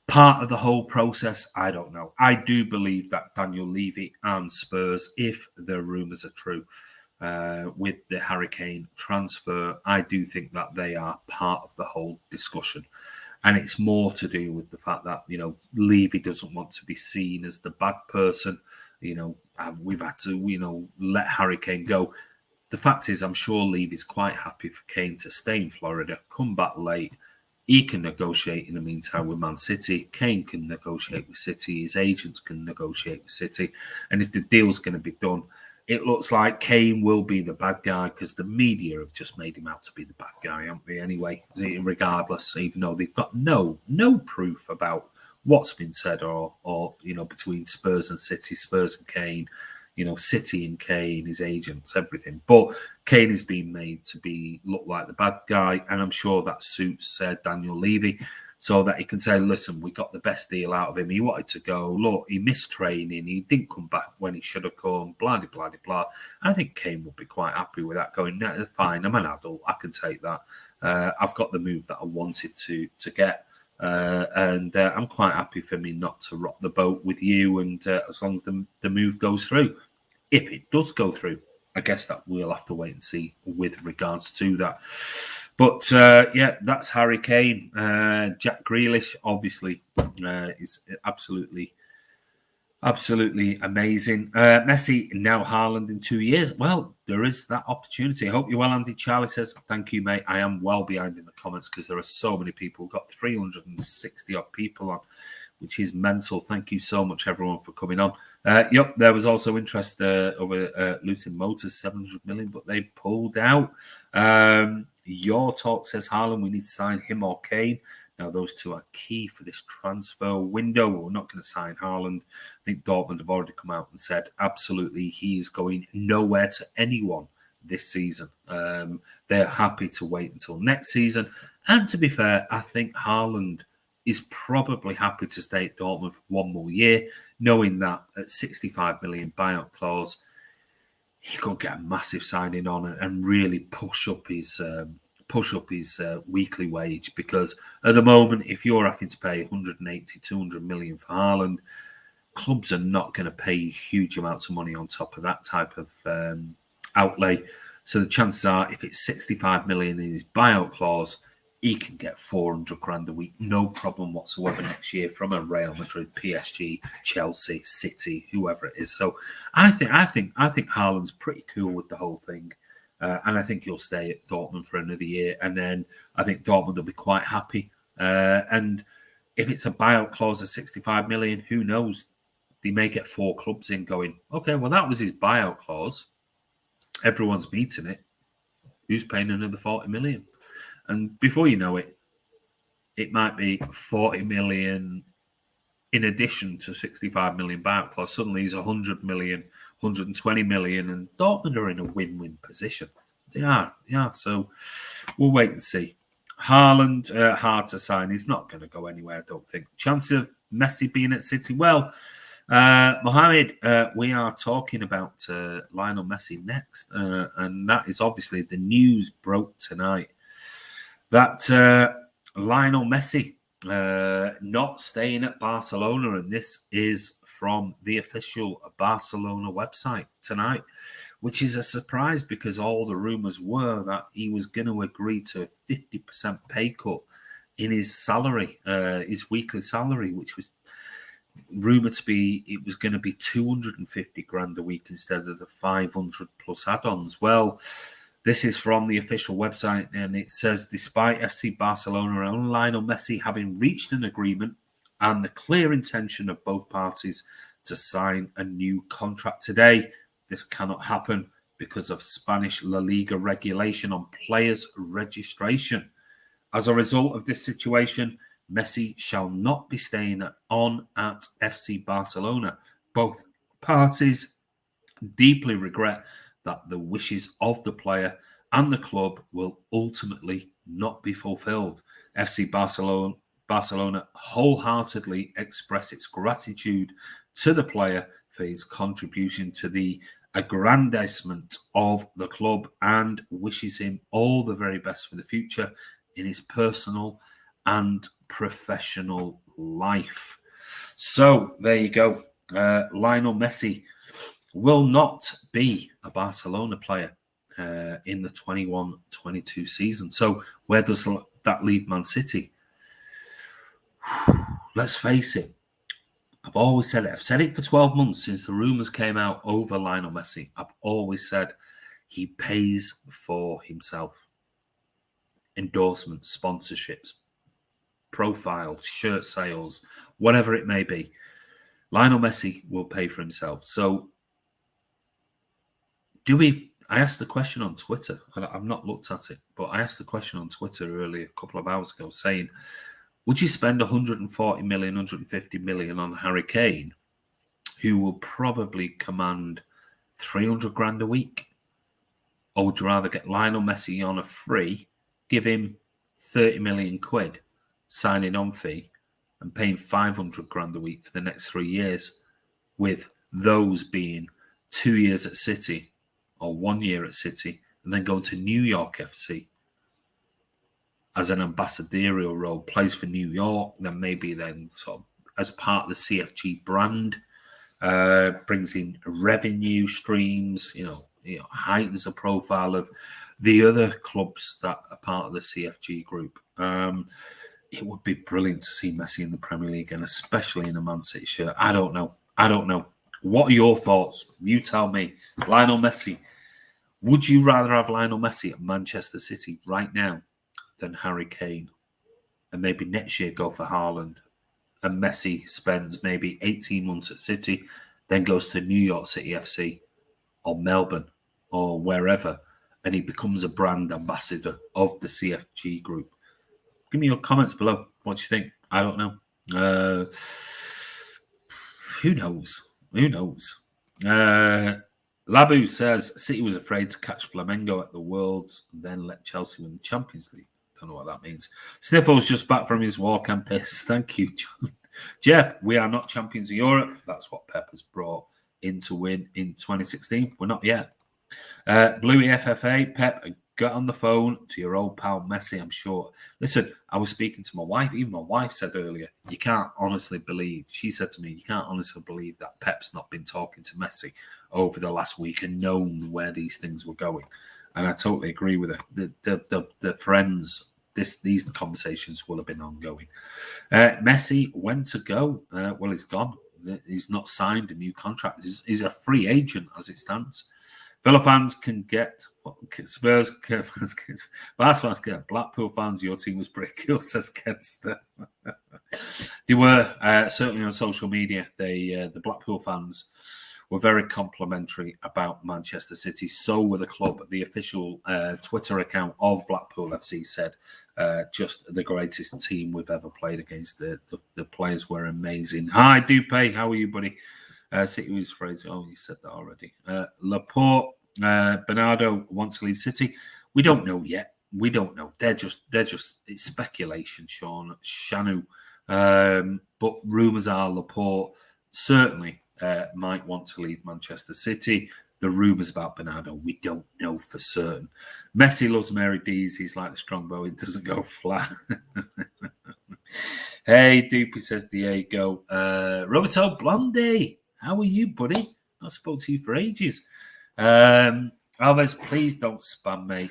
part of the whole process, I don't know. I do believe that Daniel Levy and Spurs, if the rumours are true, with the Harry Kane transfer, I do think that they are part of the whole discussion. And it's more to do with the fact that, Levy doesn't want to be seen as the bad person. We've had to, let Harry Kane go. The fact is, I'm sure Levy's quite happy for Kane to stay in Florida, come back late, He can negotiate in the meantime with Man City. Kane can negotiate with City. His agents can negotiate with City. And if the deal's going to be done, it looks like Kane will be the bad guy because the media have just made him out to be the bad guy, haven't they? Anyway, regardless, even though they've got no proof about what's been said or between Spurs and City, Spurs and Kane, City and Kane, his agents, everything. But Kane is being made to look like the bad guy, and I'm sure that suits Daniel Levy, so that he can say, listen, we got the best deal out of him. He wanted to go. Look, he missed training. He didn't come back when he should have come, blah, blah, blah, blah. I think Kane would be quite happy with that, going, no, fine, I'm an adult. I can take that. I've got the move that I wanted to get. And I'm quite happy for me not to rock the boat with you, and as long as the move goes through. If it does go through, I guess that we'll have to wait and see with regards to that. But that's Harry Kane. Jack Grealish, obviously, is absolutely amazing. Messi, now Haaland in 2 years. Well, there is that opportunity. I hope you're well, Andy. Charlie says, thank you, mate. I am well behind in the comments because there are so many people. We've got 360 odd people on, which is mental. Thank you so much, everyone, for coming on. There was also interest over Luton Motors, 700 million, but they pulled out. Your talk says, Haaland, we need to sign him or Kane. Now, those two are key for this transfer window. We're not going to sign Haaland. I think Dortmund have already come out and said, absolutely, he's going nowhere to anyone this season. They're happy to wait until next season. And to be fair, I think Haaland is probably happy to stay at Dortmund for one more year, knowing that at 65 million buyout clause, he could get a massive signing on and really push up his weekly wage. Because at the moment, if you're having to pay 180, 200 million for Haaland, clubs are not going to pay huge amounts of money on top of that type of outlay. So the chances are, if it's 65 million in his buyout clause, he can get 400 grand a week, no problem whatsoever next year from a Real Madrid, PSG, Chelsea, City, whoever it is. So I think Haaland's pretty cool with the whole thing. And I think he'll stay at Dortmund for another year. And then I think Dortmund will be quite happy. And if it's a buyout clause of 65 million, who knows? They may get 4 clubs in going, okay, well, that was his buyout clause. Everyone's meeting it. Who's paying another 40 million? And before you know it, it might be 40 million in addition to 65 million buyout clause. Suddenly he's 100 million, 120 million, and Dortmund are in a win-win position. They are. So we'll wait and see. Haaland, hard to sign. He's not going to go anywhere, I don't think. Chance of Messi being at City? Well, Mohammed, we are talking about Lionel Messi next, and that is obviously the news broke tonight that Lionel Messi not staying at Barcelona, and this is from the official Barcelona website tonight, which is a surprise because all the rumours were that he was going to agree to a 50% pay cut in his salary, his weekly salary, which was rumoured to be, it was going to be 250 grand a week instead of the 500 plus add-ons. Well, this is from the official website, and it says, despite FC Barcelona and Lionel Messi having reached an agreement and the clear intention of both parties to sign a new contract today, this cannot happen because of Spanish La Liga regulation on players' registration. As a result of this situation, Messi shall not be staying on at FC Barcelona. Both parties deeply regret that the wishes of the player and the club will ultimately not be fulfilled. FC Barcelona wholeheartedly express its gratitude to the player for his contribution to the aggrandizement of the club and wishes him all the very best for the future in his personal and professional life. So there you go. Lionel Messi will not be a Barcelona player in the 21-22 season. So where does that leave Man City? Let's face it. I've always said it. I've said it for 12 months since the rumours came out over Lionel Messi. I've always said he pays for himself. Endorsements, sponsorships, profile, shirt sales, whatever it may be. Lionel Messi will pay for himself. So I asked the question on Twitter, and I've not looked at it, but I asked the question on Twitter earlier, a couple of hours ago, saying, would you spend 140 million, 150 million on Harry Kane, who will probably command 300 grand a week? Or would you rather get Lionel Messi on a free, give him 30 million quid signing on fee, and paying 500 grand a week for the next 3 years, with those being 2 years at City or 1 year at City, and then going to New York FC as an ambassadorial role, plays for New York, then maybe then sort of as part of the CFG brand, brings in revenue streams, heightens the profile of the other clubs that are part of the CFG group. It would be brilliant to see Messi in the Premier League, and especially in a Man City shirt. I don't know. What are your thoughts? You tell me. Lionel Messi. Would you rather have Lionel Messi at Manchester City right now than Harry Kane? And maybe next year go for Haaland, and Messi spends maybe 18 months at City, then goes to New York City FC or Melbourne or wherever, and he becomes a brand ambassador of the CFG group. Give me your comments below. What do you think? I don't know. Who knows? Labu says City was afraid to catch Flamengo at the Worlds and then let Chelsea win the Champions League. Don't know what that means. Sniffle's just back from his walk and piss. Thank you, John. Jeff, we are not champions of Europe. That's what Pep has brought in to win in 2016. We're not yet. Bluey FFA, Pep, get on the phone to your old pal Messi, I'm sure. Listen, I was speaking to my wife. Even my wife said earlier, she said to me, you can't honestly believe that Pep's not been talking to Messi over the last week and known where these things were going. And I totally agree with her. The friends, these conversations will have been ongoing. Messi, when to go? Well, he's gone. He's not signed a new contract. He's a free agent as it stands. Villa fans can get Spurs fans get Barcelona get Blackpool fans. Your team was pretty cool, says Kenster. They were certainly on social media. The Blackpool fans were very complimentary about Manchester City. So were the club. The official Twitter account of Blackpool FC said just the greatest team we've ever played against. The players were amazing. Hi, Dupe. How are you, buddy? City was afraid. Oh, you said that already. Laporte, Bernardo wants to leave City. We don't know yet. We don't know. They're just it's speculation, Sean. Shanu. But rumours are Laporte certainly might want to leave Manchester City. The rumours about Bernardo, we don't know for certain. Messi loves Mary D's. He's like the strongbow. It doesn't go flat. Hey, Doopy, says Diego. Roberto Blondie, how are you, buddy? I spoke to you for ages. Alves, please don't spam me.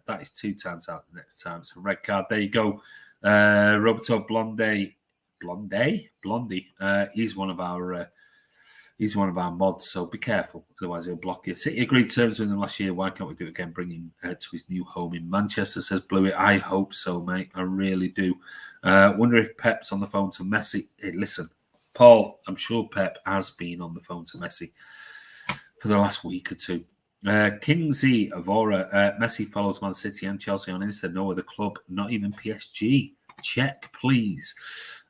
That is 2 times out the next time. It's a red card. There you go. Roberto Blondie. He's one of our mods, so be careful, otherwise he'll block you. City agreed terms with him last year. Why can't we do it again? Bring him to his new home in Manchester, says Bluey. I hope so, mate. I really do. Wonder if Pep's on the phone to Messi. Hey, listen, Paul, I'm sure Pep has been on the phone to Messi for the last week or two. Kingsley Avora, Messi follows Man City and Chelsea on Insta. No other club, not even PSG. Check, please.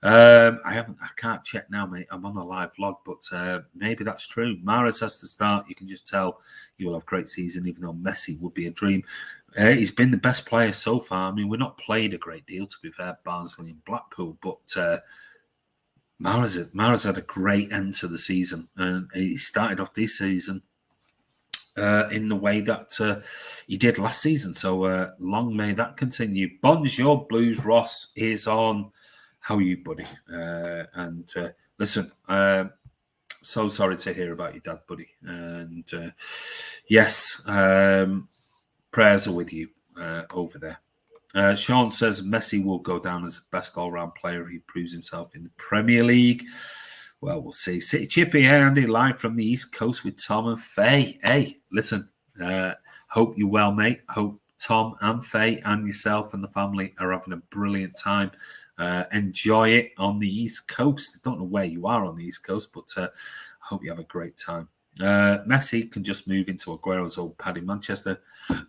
I can't check now, mate. I'm on a live vlog, but maybe that's true. Mahrez has to start. You can just tell he will have a great season, even though Messi would be a dream. He's been the best player so far. I mean, we're not played a great deal, to be fair, Barnsley and Blackpool, but Mahrez had a great end to the season, and he started off this season in the way that he did last season. So long may that continue. Bonjour Blues Ross is on. How are you, buddy? And listen, so sorry to hear about your dad, buddy. And yes, prayers are with you over there. Sean says Messi will go down as the best all-round player. He proves himself in the Premier League. Well, we'll see. City Chippy, Andy, live from the East Coast with Tom and Faye. Hey, listen, hope you're well, mate. Hope Tom and Faye and yourself and the family are having a brilliant time. Enjoy it on the East Coast. I don't know where you are on the East Coast, but I hope you have a great time. Messi can just move into Aguero's old pad in Manchester.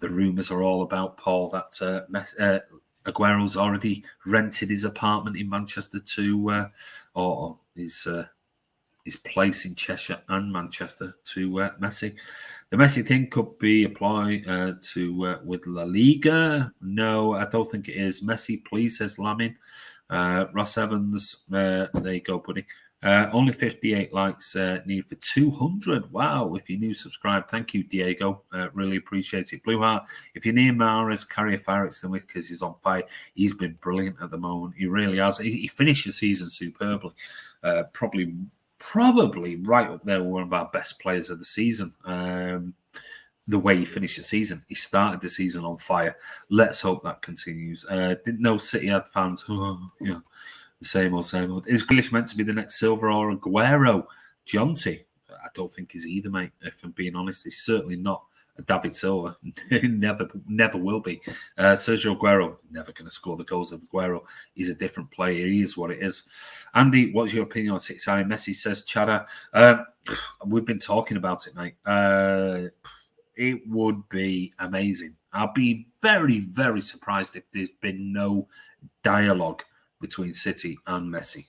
The rumours are all about, Paul, that Aguero's already rented his apartment in Manchester to, or his place in Cheshire and Manchester to Messi. The Messi thing could be applied with La Liga. No, I don't think it is. Messi, please, says Lamin. Ross Evans, there you go, buddy. Only 58 likes needed for 200. Wow, if you're new, subscribe. Thank you, Diego. Really appreciate it. Blue Heart, if you're near Mahrez, carry a fire extinguisher with because he's on fire. He's been brilliant at the moment. He really has. He finished the season superbly. Probably right up there with one of our best players of the season. The way he finished the season. He started the season on fire. Let's hope that continues. Didn't know City had fans. The same old. Is Grealish meant to be the next Silva or Aguero? Jonty, I don't think he's either, mate. If I'm being honest, he's certainly not a David Silva. never will be. Sergio Aguero, never going to score the goals of Aguero. He's a different player. He is what it is. Andy, what's your opinion on 6 Messi, says Chada. We've been talking about it, mate. It would be amazing. I'll be very, very surprised if there's been no dialogue between City and Messi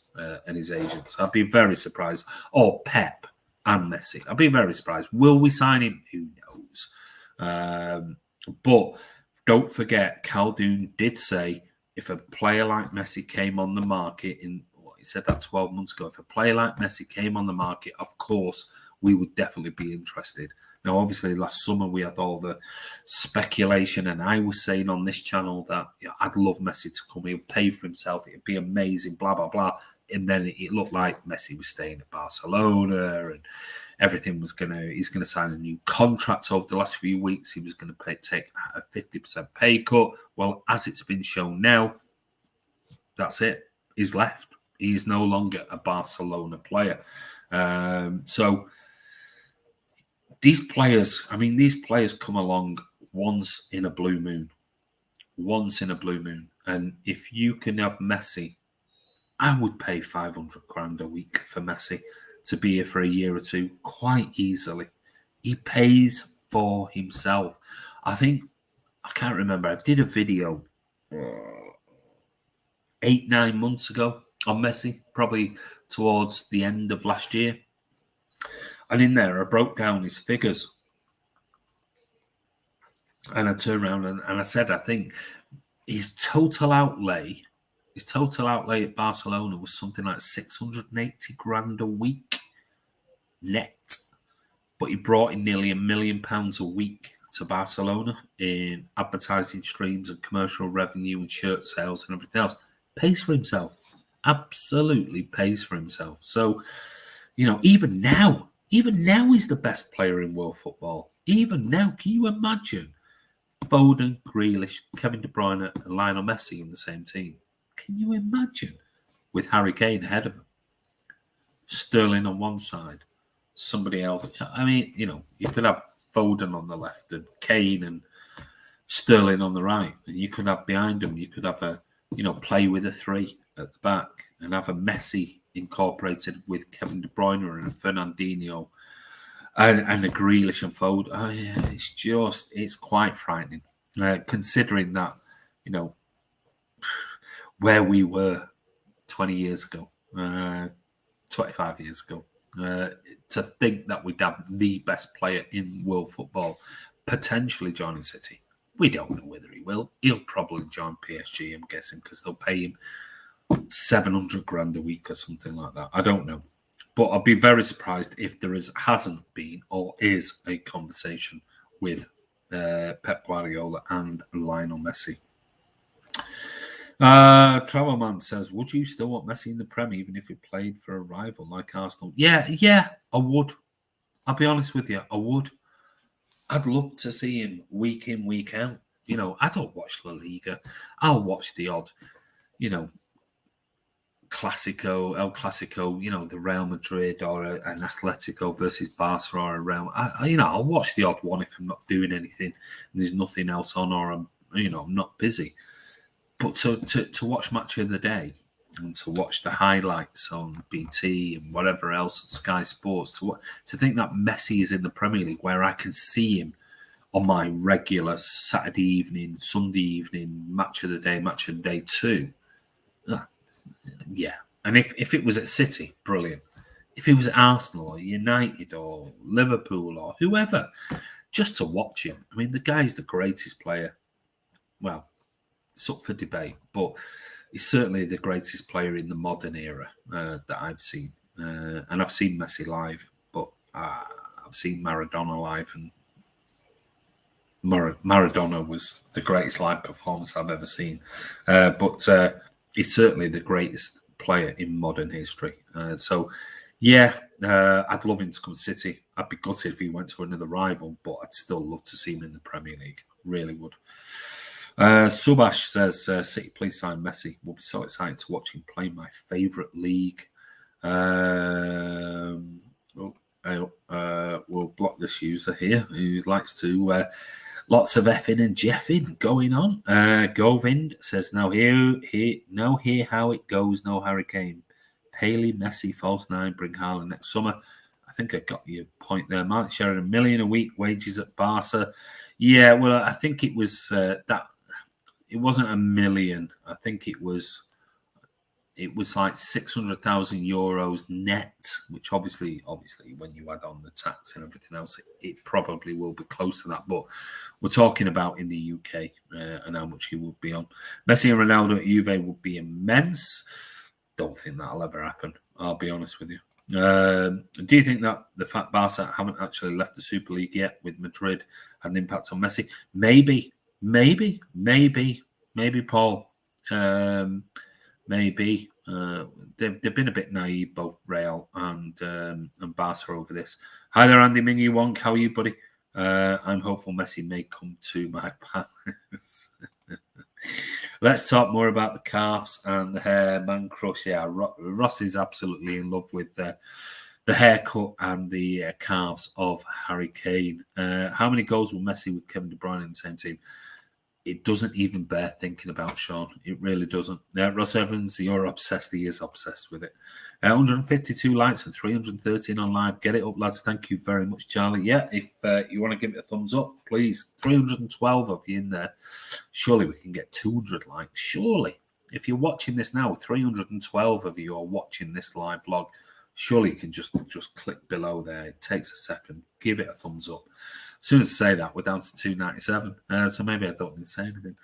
and his agents. I'd be very surprised. Or Pep and Messi. I'd be very surprised. Will we sign him? Who knows? But don't forget, Khaldoon did say if a player like Messi came on the market he said that 12 months ago, if a player like Messi came on the market, of course, we would definitely be interested. Now, obviously, last summer we had all the speculation, and I was saying on this channel that I'd love Messi to come. He'll pay for himself. It'd be amazing, blah, blah, blah. And then it looked like Messi was staying at Barcelona and everything was he's going to sign a new contract over the last few weeks. He was going to take a 50% pay cut. Well, as it's been shown now, that's it. He's left. He's no longer a Barcelona player. So these players come along once in a blue moon. And if you can have Messi, I would pay 500 grand a week for Messi to be here for a year or two quite easily. He pays for himself. I can't remember. I did a video 8-9 months ago on Messi, probably towards the end of last year. And in there, I broke down his figures. And I turned around and I said, I think his total outlay at Barcelona was something like 680 grand a week net. But he brought in nearly £1 million a week to Barcelona in advertising streams and commercial revenue and shirt sales and everything else. Pays for himself. Absolutely pays for himself. So, even now he's the best player in world football. Even now, can you imagine Foden, Grealish, Kevin De Bruyne and Lionel Messi in the same team? Can you imagine? With Harry Kane ahead of him. Sterling on one side. Somebody else. I mean, you could have Foden on the left and Kane and Sterling on the right. And you could have behind them, you could have play with a 3 at the back and have a Messi incorporated with Kevin De Bruyne and a Fernandinho and a Grealish and Foden. Oh, yeah, it's quite frightening. Considering that, where we were 20 years ago, 25 years ago, to think that we'd have the best player in world football potentially joining City. We don't know whether he will. He'll probably join PSG, I'm guessing, because they'll pay him 700 grand a week or something like that. I don't know. But I'll be very surprised if there hasn't been or is a conversation with Pep Guardiola and Lionel Messi. Travelman says, would you still want Messi in the Prem even if he played for a rival like Arsenal? Yeah, I would. I'll be honest with you, I would. I'd love to see him week in, week out. I don't watch La Liga. I'll watch the odd, El Clasico, the Real Madrid or an Atletico versus Barca or a Real. I'll watch the odd one if I'm not doing anything and there's nothing else on or I'm not busy. But to watch Match of the Day, and to watch the highlights on BT and whatever else at Sky Sports, to think that Messi is in the Premier League where I can see him on my regular Saturday evening, Sunday evening, match of the day 2. Yeah. And if it was at City, brilliant. If it was at Arsenal or United or Liverpool or whoever, just to watch him. I mean, the guy's the greatest player. Well, it's up for debate, but he's certainly the greatest player in the modern era that I've seen. And I've seen Messi live, but I've seen Maradona live, and Maradona was the greatest live performance I've ever seen. But he's certainly the greatest player in modern history. I'd love him to come to City. I'd be gutted if he went to another rival, but I'd still love to see him in the Premier League. Really would. Subash says, City, please sign Messi. We'll be so excited to watch him play my favourite league. We'll block this user here who likes to... lots of effing and jeffing going on. Govind says, now hear how it goes, no Harry Kane. Paley, Messi, false 9, bring Haaland next summer. I think I got your point there, Mark. Sharing $1 million a week, wages at Barca. Yeah, well, I think it was that. It wasn't $1 million. I think it was like 600,000 euros net, which obviously, when you add on the tax and everything else, it probably will be close to that. But we're talking about in the UK and how much he would be on. Messi and Ronaldo at Juve would be immense. Don't think that'll ever happen. I'll be honest with you. Do you think that the fact Barca haven't actually left the Super League yet with Madrid had an impact on Messi? Maybe, Paul. Maybe. They've been a bit naive, both Real and Barca over this. Hi there, Andy Mingy Wonk. How are you, buddy? I'm hopeful Messi may come to my palace. Let's talk more about the calves and the hair. Man crush. Yeah, Ross is absolutely in love with the haircut and the calves of Harry Kane. How many goals will Messi with Kevin De Bruyne in the same team? It doesn't even bear thinking about, Sean. It really doesn't. Ross Evans, you're obsessed. He is obsessed with it. 152 likes and 313 on live. Get it up, lads. Thank you very much, Charlie. Yeah, if you want to give it a thumbs up, please. 312 of you in there. Surely we can get 200 likes. Surely. If you're watching this now, 312 of you are watching this live vlog. Surely you can just click below there. It takes a second. Give it a thumbs up. As soon as I say that, we're down to 297. So maybe I don't need to say anything.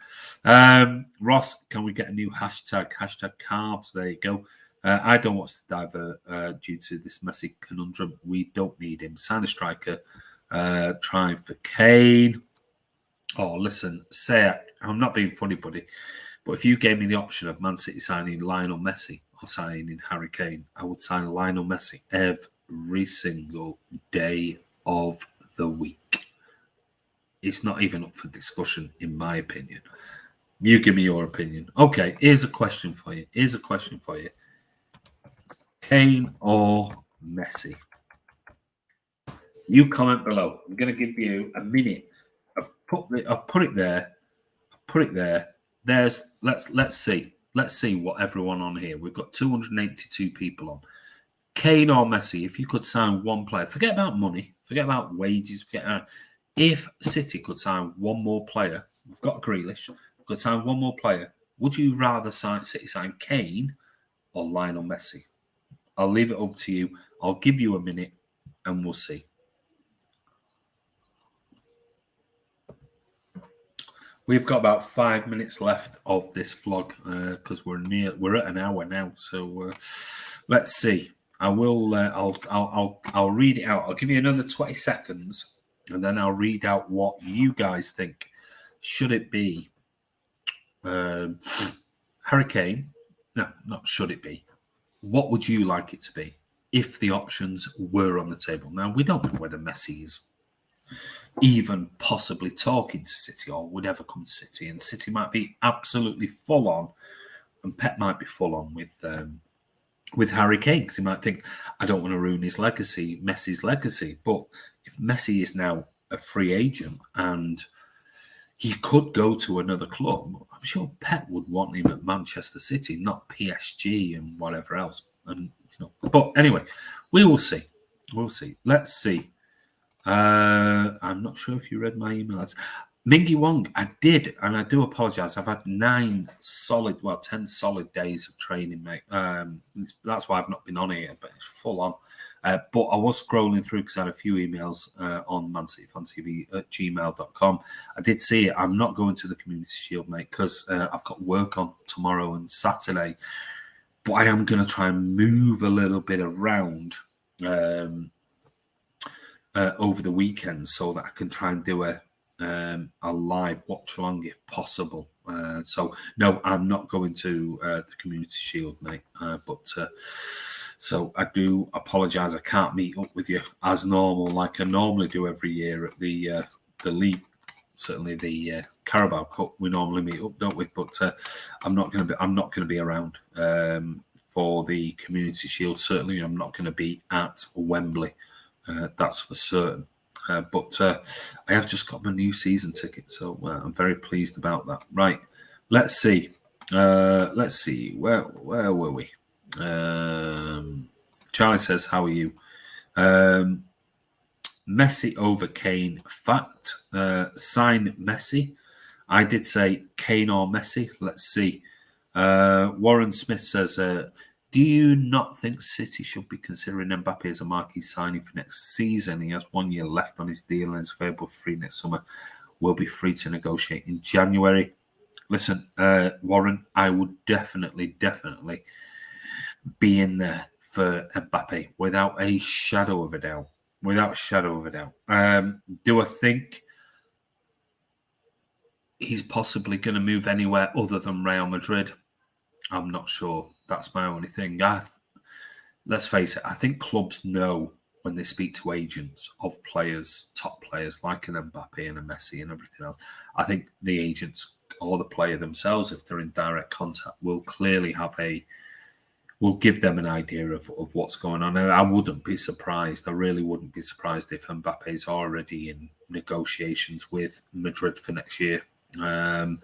Ross, can we get a new hashtag? Hashtag calves. There you go. I don't want to divert due to this Messi conundrum. We don't need him. Sign a striker. Try for Kane. Oh, listen, say it. I'm not being funny, buddy. But if you gave me the option of Man City signing Lionel Messi or signing Harry Kane, I would sign Lionel Messi every single day of the week. It's not even up for discussion, in my opinion. You give me your opinion. Okay, here's a question for you. Kane or Messi? You comment below. I'm going to give you a minute. I've put it there. There's let's see. Let's see what everyone on here. We've got 282 people on. Kane or Messi? If you could sign one player, forget about money, forget about wages, if City could sign one more player, we've got Grealish, could sign one more player, would you rather City sign Kane or Lionel Messi? I'll leave it up to you. I'll give you a minute and we'll see. We've got about 5 minutes left of this vlog because we're at an hour now. So let's see. I'll read it out. I'll give you another 20 seconds. And then I'll read out what you guys think. Should it be Harry Kane? No, not should it be. What would you like it to be if the options were on the table? Now, we don't know whether Messi is even possibly talking to City or would ever come to City. And City might be absolutely full on. And Pep might be full on with Harry Kane because he might think, I don't want to ruin his legacy, Messi's legacy. But if Messi is now a free agent and he could go to another club. I'm sure Pep would want him at Manchester City, not PSG and whatever else. And but anyway, we will see. We'll see. Let's see. I'm not sure if you read my emails. Mingy Wong, I did, and I do apologise. I've had 10 solid days of training, mate. That's why I've not been on here, but it's full on. But I was scrolling through because I had a few emails on mcfcfantv@gmail.com. I did see it. I'm not going to the Community Shield, mate, because I've got work on tomorrow and Saturday. But I am going to try and move a little bit around over the weekend so that I can try and do a live watch along if possible. So no, I'm not going to the Community Shield, mate. So I do apologise. I can't meet up with you as normal, like I normally do every year at the league. Certainly the Carabao Cup, we normally meet up, don't we? But I'm not going to be around for the Community Shield. Certainly, I'm not going to be at Wembley. That's for certain. But I have just got my new season ticket, so I'm very pleased about that. Right, let's see. Where were we? Charlie says, "How are you?" Messi over Kane. Fact. Sign Messi. I did say Kane or Messi. Let's see. Warren Smith says, do you not think City should be considering Mbappe as a marquee signing for next season? He has 1 year left on his deal and is available free next summer. Will be free to negotiate in January. Listen, Warren, I would definitely be in there for Mbappe without a shadow of a doubt. Do I think he's possibly going to move anywhere other than Real Madrid? I'm not sure. That's my only thing. Let's face it, I think clubs know when they speak to agents of players, top players like an Mbappe and a Messi and everything else. I think the agents or the player themselves, if they're in direct contact, will clearly will give them an idea of what's going on. And I wouldn't be surprised. I really wouldn't be surprised if Mbappe's already in negotiations with Madrid for next year. And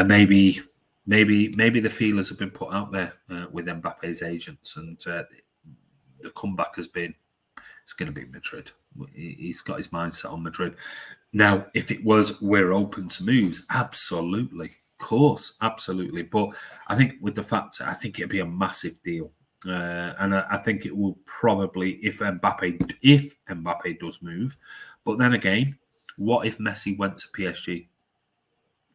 maybe the feelers have been put out there with Mbappe's agents, and the comeback has been, it's going to be Madrid. He's got his mindset on Madrid. Now, if it was, we're open to moves, absolutely, of course, absolutely. But I think with the fact, I think it'd be a massive deal. And I think it will probably, if Mbappe does move. But then again, what if Messi went to PSG?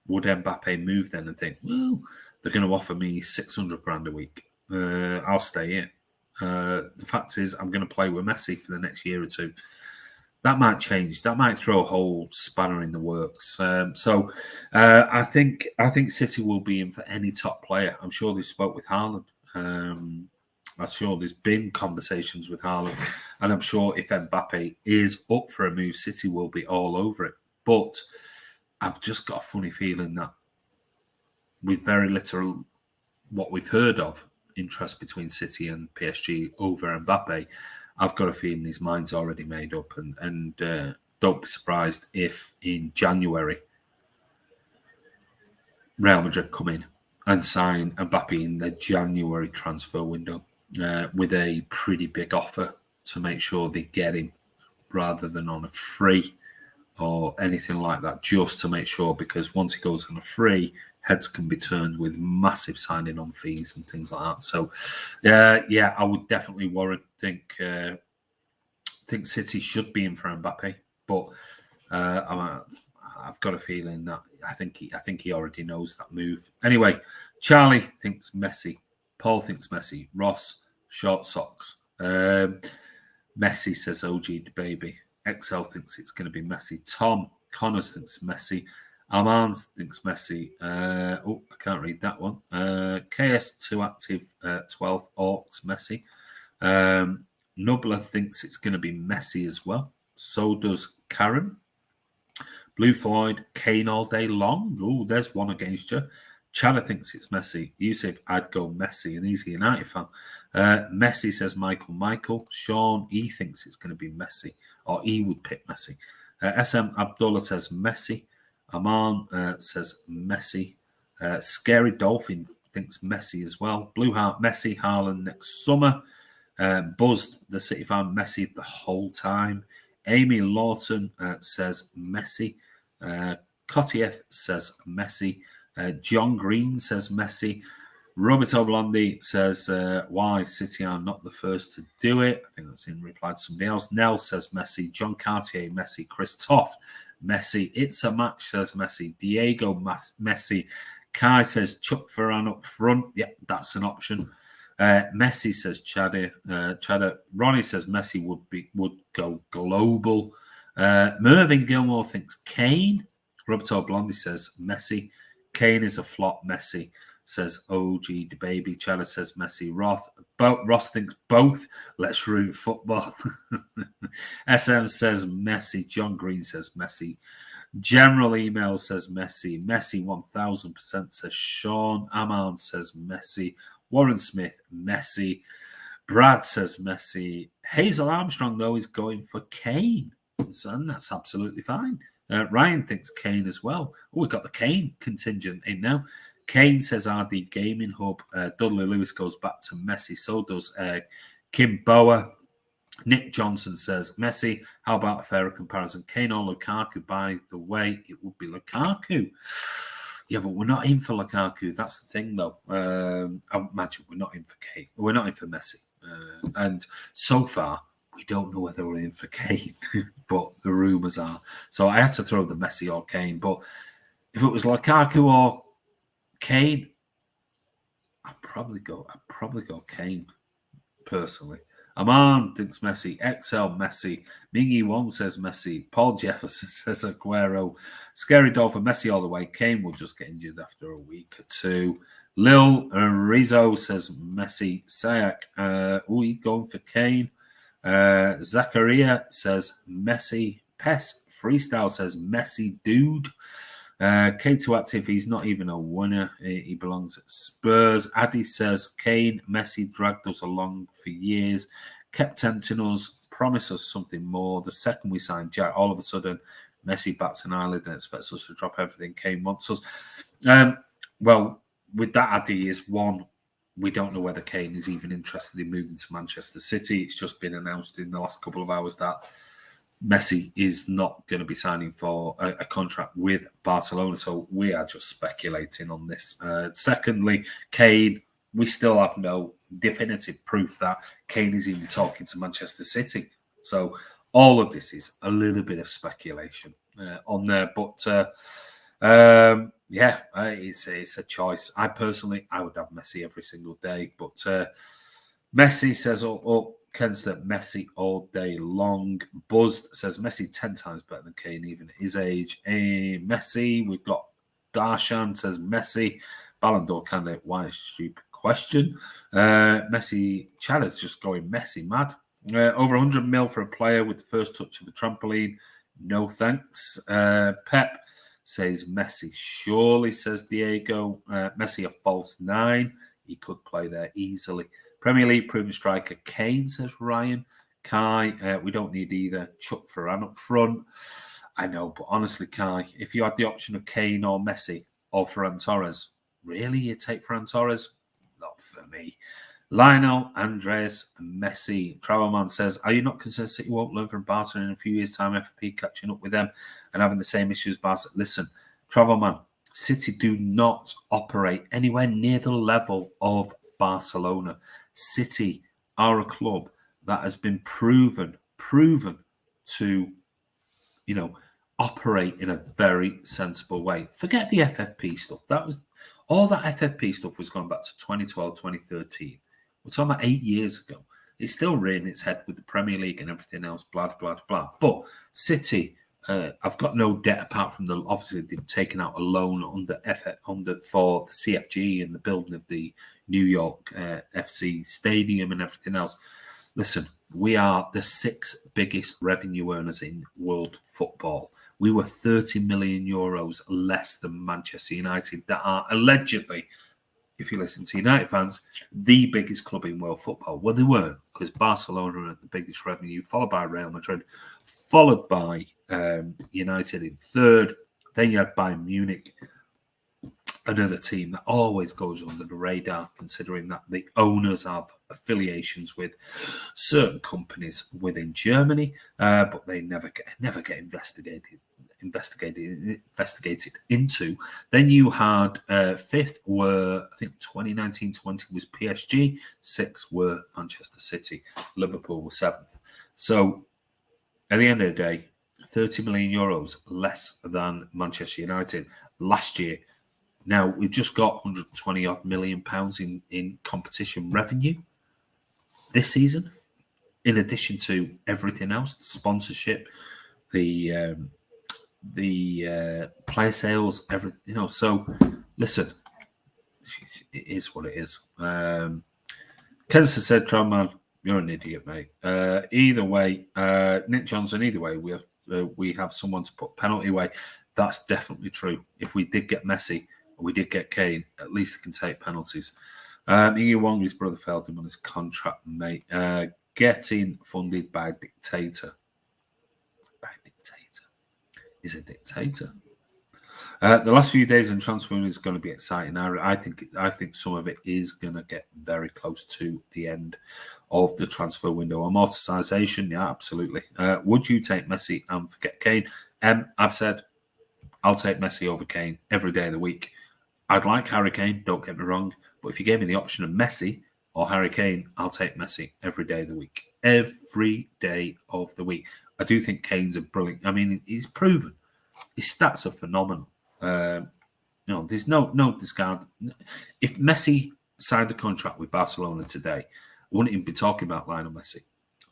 Would Mbappe move then and think, well, they're going to offer me 600 grand a week? I'll stay in. The fact is, I'm going to play with Messi for the next year or two. That might change. That might throw a whole spanner in the works. So I think City will be in for any top player. I'm sure they spoke with Haaland. I'm sure there's been conversations with Haaland. And I'm sure if Mbappe is up for a move, City will be all over it. But I've just got a funny feeling that with very little what we've heard of interest between City and PSG over Mbappe, I've got a feeling his mind's already made up. And don't be surprised if in January Real Madrid come in and sign Mbappe in the January transfer window with a pretty big offer to make sure they get him rather than on a free or anything like that, just to make sure, because once he goes on a free, heads can be turned with massive signing on fees and things like that. So, yeah, I would definitely, Warren, think City should be in for Mbappe, but I've got a feeling that I think he already knows that move. Anyway, Charlie thinks Messi, Paul thinks Messi, Ross short socks, Messi says OG the baby. XL thinks it's going to be Messi. Tom Connors thinks Messi. Armand thinks Messi. I can't read that one. KS2 active 12th Orcs Messi. Nubler thinks it's going to be Messi as well. So does Karen. Blue Floyd, Kane all day long. Oh, there's one against you. Chana thinks it's Messi. Yusuf, I'd go Messi, and he's a United fan. Messi says Michael. Sean, he thinks it's going to be Messi, or he would pick Messi. SM Abdullah says Messi. Aman says Messi. Scary Dolphin thinks Messi as well. Blue Heart Messi, Haaland next summer. Buzzed, the City fan, Messi the whole time. Amy Lawton says Messi. Kotieth says Messi. John Green says Messi. Roberto Blondi says, why City are not the first to do it. I think that's in reply to somebody else. Nell says Messi. John Cartier, Messi. Christophe, Messi. It's a match, says Messi. Diego, Messi. Kai says Chuck Ferran up front. Yeah, that's an option. Messi says Cheddar. Ronnie says Messi would go global. Mervyn Gilmore thinks Kane. Roberto Blondi says Messi. Kane is a flop. Messi says OG the baby. Cheddar says Messi. Ross thinks both. Let's root football. SM says Messi. John Green says Messi. General email says Messi. Messi 1000% says Sean. Aman says Messi. Warren Smith, Messi. Brad says Messi. Hazel Armstrong, though, is going for Kane. And that's absolutely fine. Ryan thinks Kane as well. Oh, we've got the Kane contingent in now. Kane says RD Gaming Hub. Dudley Lewis goes back to Messi. So does Kim Bower. Nick Johnson says Messi. How about a fairer comparison? Kane or Lukaku? By the way, it would be Lukaku. Yeah, but we're not in for Lukaku. That's the thing, though. I imagine we're not in for Kane. We're not in for Messi. And so far, we don't know whether we're in for Kane, but the rumours are. So I had to throw the Messi or Kane. But if it was Lukaku or Kane, I'd probably go Kane, personally. Aman thinks Messi. XL Messi. Mingy1 says Messi. Paul Jefferson says Aguero. Scary Dolphin, Messi all the way. Kane will just get injured after a week or two. Lil Rizzo says Messi. Sayak. He's going for Kane. Zachariah says Messi. Pest Freestyle says Messi, dude. K2 Active, he's not even a winner. He belongs at Spurs. Addy says Kane, Messi dragged us along for years, kept tempting us, promised us something more. The second we signed Jack, all of a sudden, Messi bats an eyelid and expects us to drop everything. Kane wants us. Well, with that, Addy, is one, we don't know whether Kane is even interested in moving to Manchester City. It's just been announced in the last couple of hours that Messi is not going to be signing for a contract with Barcelona, so we are just speculating on this. Secondly, Kane, we still have no definitive proof that Kane is even talking to Manchester City. So all of this is a little bit of speculation on there. But it's a choice. I would have Messi every single day. But Messi says, Ken's that Messi all day long. Buzzed says Messi 10 times better than Kane, even at his age. Messi, we've got Darshan says Messi. Ballon d'Or candidate, why a stupid question? Messi, Chadder's just going Messi mad. Over 100 mil for a player with the first touch of the trampoline. No thanks. Pep says Messi, surely, says Diego. Messi a false 9. He could play there easily. Premier League proven striker Kane, says Ryan. Kai, we don't need either. Chuck Ferran up front. I know, but honestly, Kai, if you had the option of Kane or Messi or Ferran Torres, really, you take Ferran Torres? Not for me. Lionel, Andres, Messi. Travelman says, are you not concerned City won't learn from Barcelona in a few years' time, FP catching up with them and having the same issues as Barcelona? Listen, Travelman, City do not operate anywhere near the level of Barcelona. City are a club that has been proven to, operate in a very sensible way. Forget the FFP stuff. All that FFP stuff was going back to 2012, 2013. We're talking about 8 years ago. It's still rearing its head with the Premier League and everything else, blah, blah, blah. But City, I've got no debt apart from obviously they've taken out a loan for the CFG and the building of the New York FC stadium and everything else. Listen, we are the 6th biggest revenue earners in world football. We were 30 million euros less than Manchester United, that are allegedly, if you listen to United fans, the biggest club in world football. Well, they weren't, because Barcelona are the biggest revenue, followed by Real Madrid, followed by United in third. Then you had Bayern Munich, another team that always goes under the radar, considering that the owners have affiliations with certain companies within Germany, but they never get investigated into. Then you had fifth were, I think 2019-20 was PSG, sixth were Manchester City, Liverpool was seventh. So at the end of the day, 30 million euros less than Manchester United last year. Now, we've just got 120 odd million pounds in competition revenue this season, in addition to everything else, the sponsorship, the player sales, everything. So, listen, it is what it is. Kenson said, "Tron, you're an idiot, mate." Either way, Nick Johnson. Either way, we have someone to put penalty away. That's definitely true. If we did get Messi, we did get Kane, at least he can take penalties. Iggy Wong, his brother failed him on his contract, mate. Getting funded by a dictator. Is a dictator. The last few days in transfer is going to be exciting. I think some of it is going to get very close to the end of the transfer window. Amortization, yeah, absolutely. Would you take Messi and forget Kane? I've said I'll take Messi over Kane every day of the week. I'd like Harry Kane, don't get me wrong, but if you gave me the option of Messi or Harry Kane, I'll take Messi every day of the week. Every day of the week. I do think Kane's a brilliant. I mean, he's proven. His stats are phenomenal. There's no discount. If Messi signed a contract with Barcelona today, I wouldn't even be talking about Lionel Messi.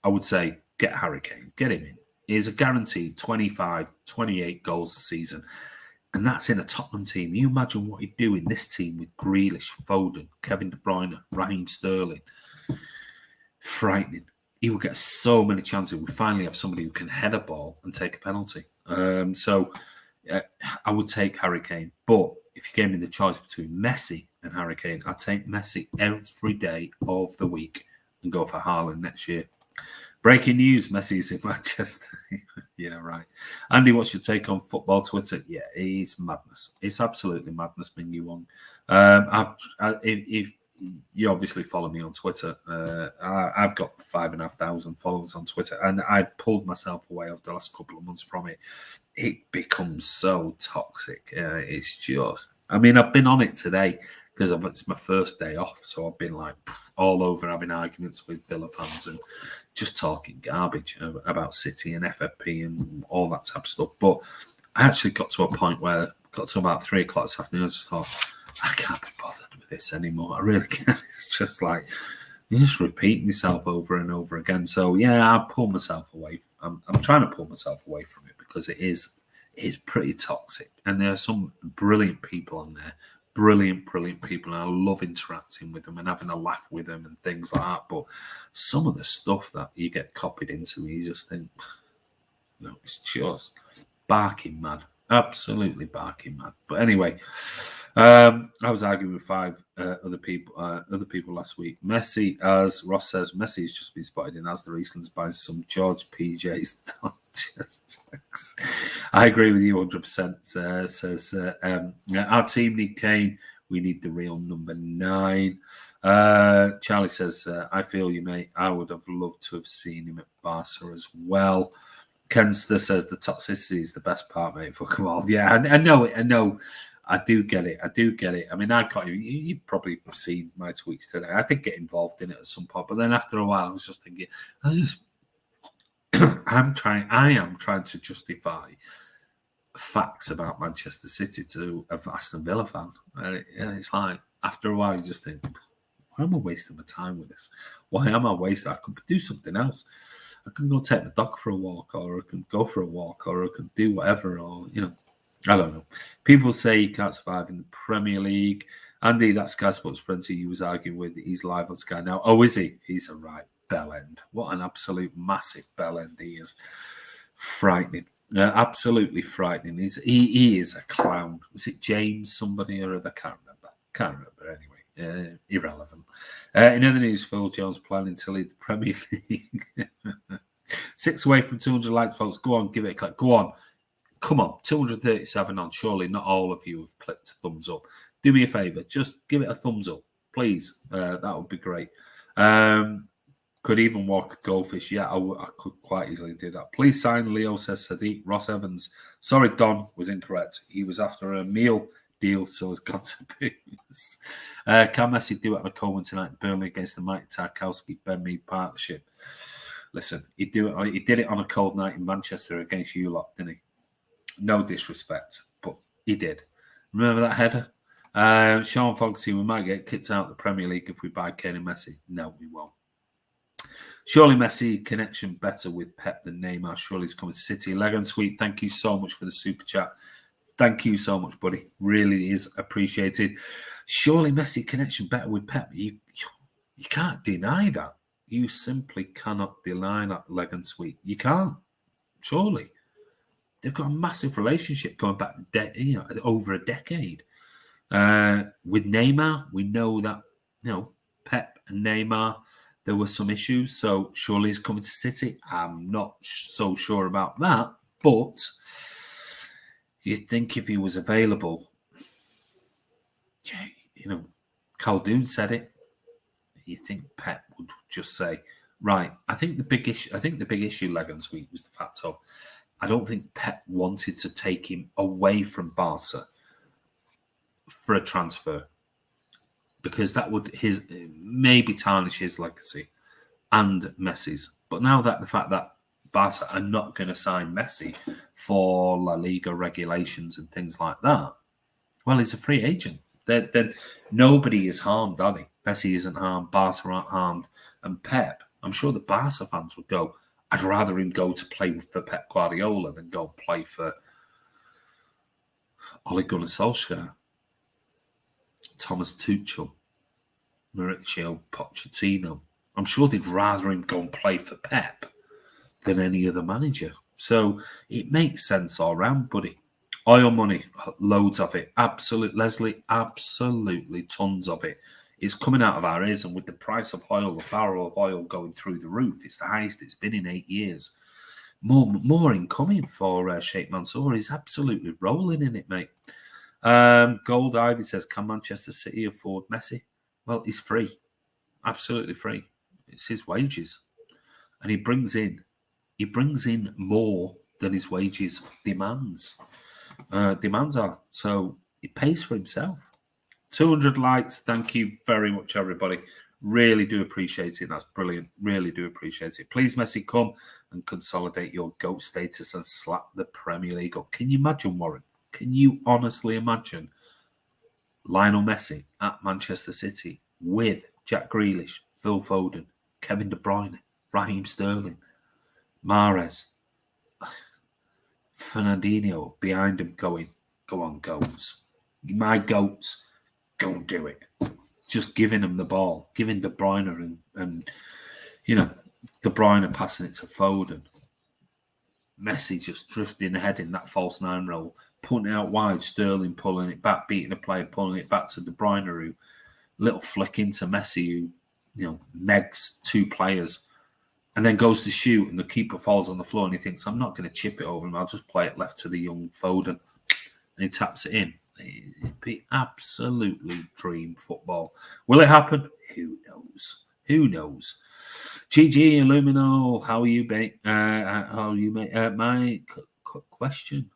I would say, get Harry Kane, get him in. He's a guaranteed 25, 28 goals a season. And that's in a Tottenham team. You imagine what he'd do in this team with Grealish, Foden, Kevin De Bruyne, Raheem Sterling. Frightening. He will get so many chances. We finally have somebody who can head a ball and take a penalty. So I would take Harry Kane. But if you gave me the choice between Messi and Harry Kane, I'd take Messi every day of the week and go for Haaland next year. Breaking news, Messi is in Manchester. Yeah, right. Andy, what's your take on football Twitter? Yeah, it's madness. It's absolutely madness, Ming Yu Wong. If you obviously follow me on Twitter, I've got 5,500 followers on Twitter, and I pulled myself away over the last couple of months from it. It becomes so toxic. It's just, I mean, I've been on it today because it's my first day off, so I've been like all over having arguments with Villa fans and just talking garbage about City and FFP and all that type of stuff. But I actually got to a point where got to about 3 o'clock this afternoon. I just thought, I can't be bothered with this anymore. I really can't. It's just like you're just repeating yourself over and over again. So yeah, I pull myself away. I'm trying to pull myself away from it because it is pretty toxic, and there are some brilliant people on there. Brilliant people, and I love interacting with them and having a laugh with them and things like that. But some of the stuff that you get copied into, you just think, no, it's just barking mad, absolutely barking mad. But anyway, I was arguing with 5 other people last week. Messi, as Ross says, Messi's just been spotted in Asda Eastlands by some George PJs. I agree with you 100%. Says our team need Kane. We need the real number 9. Charlie says, I feel you, mate. I would have loved to have seen him at Barca as well. Kenster says the toxicity is the best part, mate. Fuck them all. Yeah, I know it. I know. I do get it. I mean, I can't. You've probably seen my tweets today. I did get involved in it at some point, but then after a while, I was just thinking, I am trying to justify facts about Manchester City to an Aston Villa fan. And it's like, after a while, you just think, why am I wasting my time with this? Why am I wasting? I could do something else. I can go take the dog for a walk, or I can go for a walk, or I can do whatever, or, I don't know. People say he can't survive in the Premier League. Andy, that Sky Sports Printer he was arguing with, he's live on Sky now. Oh, is he? He's a right bellend. What an absolute massive bellend he is. Frightening. Absolutely frightening. He is a clown. Was it James somebody or other? Can't remember anyway. Irrelevant. In other news, Phil Jones planning to lead the Premier League. 6 away from 200 likes, folks. Go on, give it a click. Go on. come on, 237 on. Surely not all of you have clicked thumbs up. Do me a favour, just give it a thumbs up, please. That would be great. Could even walk a goldfish. Yeah, I could quite easily do that. Please sign Leo, says Sadiq. Ross Evans. Sorry, Don was incorrect. He was after a meal deal, so it's got to be. Can Messi do it on a cold one tonight? Burnley against the Mike Tarkowski Ben Mead partnership. Listen, he did it on a cold night in Manchester against you lot, didn't he? No disrespect, but he did. Remember that header? Sean Fogarty, we might get kicked out of the Premier League if we buy Kane and Messi. No, we won't. Surely Messi connection better with Pep than Neymar. Surely he's coming to City. Legan Sweet, thank you so much for the super chat. Thank you so much, buddy. Really is appreciated. Surely Messi connection better with Pep. You can't deny that. You simply cannot deny that, Legan Sweet. You can't. Surely. They've got a massive relationship going back over a decade. With Neymar, we know that Pep and Neymar, there were some issues, so surely he's coming to City. I'm not so sure about that, but you'd think if he was available, Khaldoon said it. You think Pep would just say, right? I think the big issue, Legan Sweet, was the fact of I don't think Pep wanted to take him away from Barca for a transfer, because that would maybe tarnish his legacy and Messi's. But now that the fact that Barca are not going to sign Messi for La Liga regulations and things like that, well, he's a free agent. Then nobody is harmed, are they? Messi isn't harmed, Barca aren't harmed, and Pep, I'm sure the Barca fans would go, I'd rather him go to play for Pep Guardiola than go and play for Ole Gunnar Solskjaer, Thomas Tuchel, Mauricio Pochettino. I'm sure they'd rather him go and play for Pep than any other manager. So it makes sense all round, buddy. Oil money, loads of it. Absolutely, Leslie, absolutely tons of it. It's coming out of our ears, and with the price of oil, the barrel of oil going through the roof, it's the highest it's been in 8 years. More incoming for Sheikh Mansour. He's absolutely rolling in it, mate. Gold Ivy says, can Manchester City afford Messi? Well, he's free. Absolutely free. It's his wages. And he brings in more than his wages demands. Demands are. So he pays for himself. 200 likes. Thank you very much, everybody. Really do appreciate it. That's brilliant. Really do appreciate it. Please, Messi, come and consolidate your GOAT status and slap the Premier League up. Can you imagine, Warren? Can you honestly imagine Lionel Messi at Manchester City with Jack Grealish, Phil Foden, Kevin De Bruyne, Raheem Sterling, Mahrez, Fernandinho behind him going, go on, goats. My goats, go and do it. Just giving him the ball, giving De Bruyne and De Bruyne passing it to Foden. Messi just drifting ahead in that false nine role, putting it out wide, Sterling pulling it back, beating a player, pulling it back to De Bruyne, who little flick into Messi, who megs two players, and then goes to shoot, and the keeper falls on the floor, and he thinks, I'm not going to chip it over him, I'll just play it left to the young Foden, and he taps it in. It'd be absolutely dream football. Will it happen? Who knows? Who knows? GG Illumino, how are you, mate? How are you, mate? My question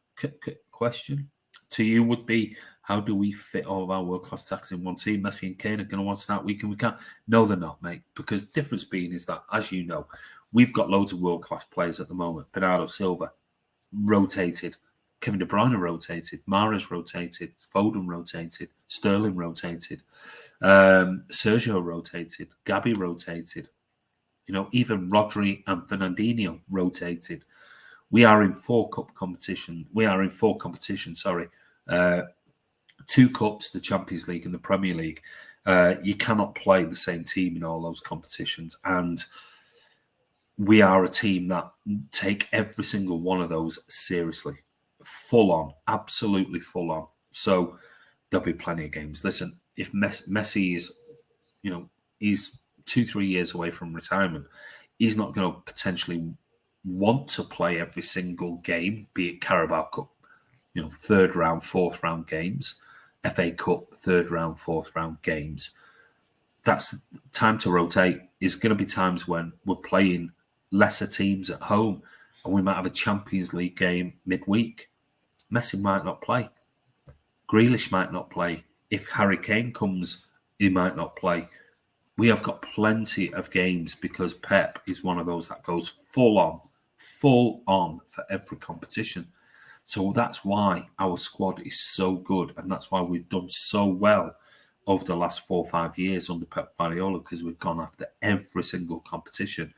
to you would be, how do we fit all of our world-class tackles in one team? Messi and Kane are going to want to start week in, week out. No, they're not, mate, because the difference being is that, as you know, we've got loads of world-class players at the moment. Bernardo Silva rotated. Kevin De Bruyne rotated. Mahrez rotated. Foden rotated. Sterling rotated. Sergio rotated. Gabby rotated. Even Rodri and Fernandinho rotated. We are in four competitions, 2 cups, the Champions League and the Premier League. You cannot play the same team in all those competitions. And we are a team that take every single one of those seriously. Full on. Absolutely full on. So there'll be plenty of games. Listen, if Messi is, he's 2-3 years away from retirement, he's not going to potentially want to play every single game, be it Carabao Cup, third round, fourth round games, FA Cup, third round, fourth round games. That's time to rotate. Is going to be times when we're playing lesser teams at home and we might have a Champions League game midweek. Messi might not play. Grealish might not play. If Harry Kane comes, he might not play. We have got plenty of games because Pep is one of those that goes full on for every competition. So that's why our squad is so good, and that's why we've done so well over the last 4 or 5 years under Pep Guardiola, because we've gone after every single competition.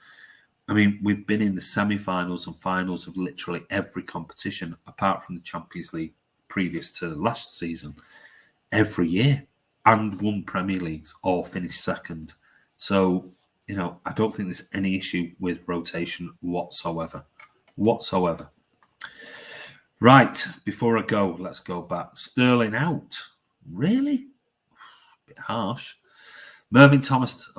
I mean, we've been in the semi-finals and finals of literally every competition, apart from the Champions League previous to last season, every year, and won Premier Leagues or finished second. So, I don't think there's any issue with rotation whatsoever. Right, before I go, let's go back. Sterling out. Really? Bit harsh. Mervyn Thomas.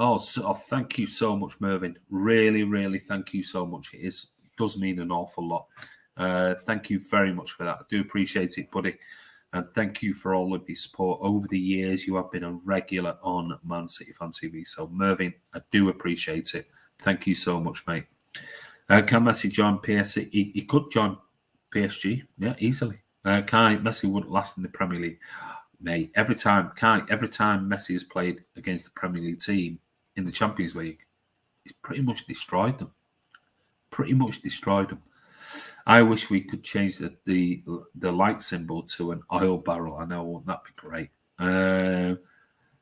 Thank you so much, Mervyn. Really, really thank you so much. It does mean an awful lot. Thank you very much for that. I do appreciate it, buddy. And thank you for all of your support over the years. You have been a regular on Man City Fan TV. So, Mervyn, I do appreciate it. Thank you so much, mate. Can Messi join PSG? He could join PSG, yeah, easily. Messi wouldn't last in the Premier League. Mate, every time Messi has played against the Premier League team in the Champions League, he's pretty much destroyed them. I wish we could change the light symbol to an oil barrel. I know, wouldn't that be great?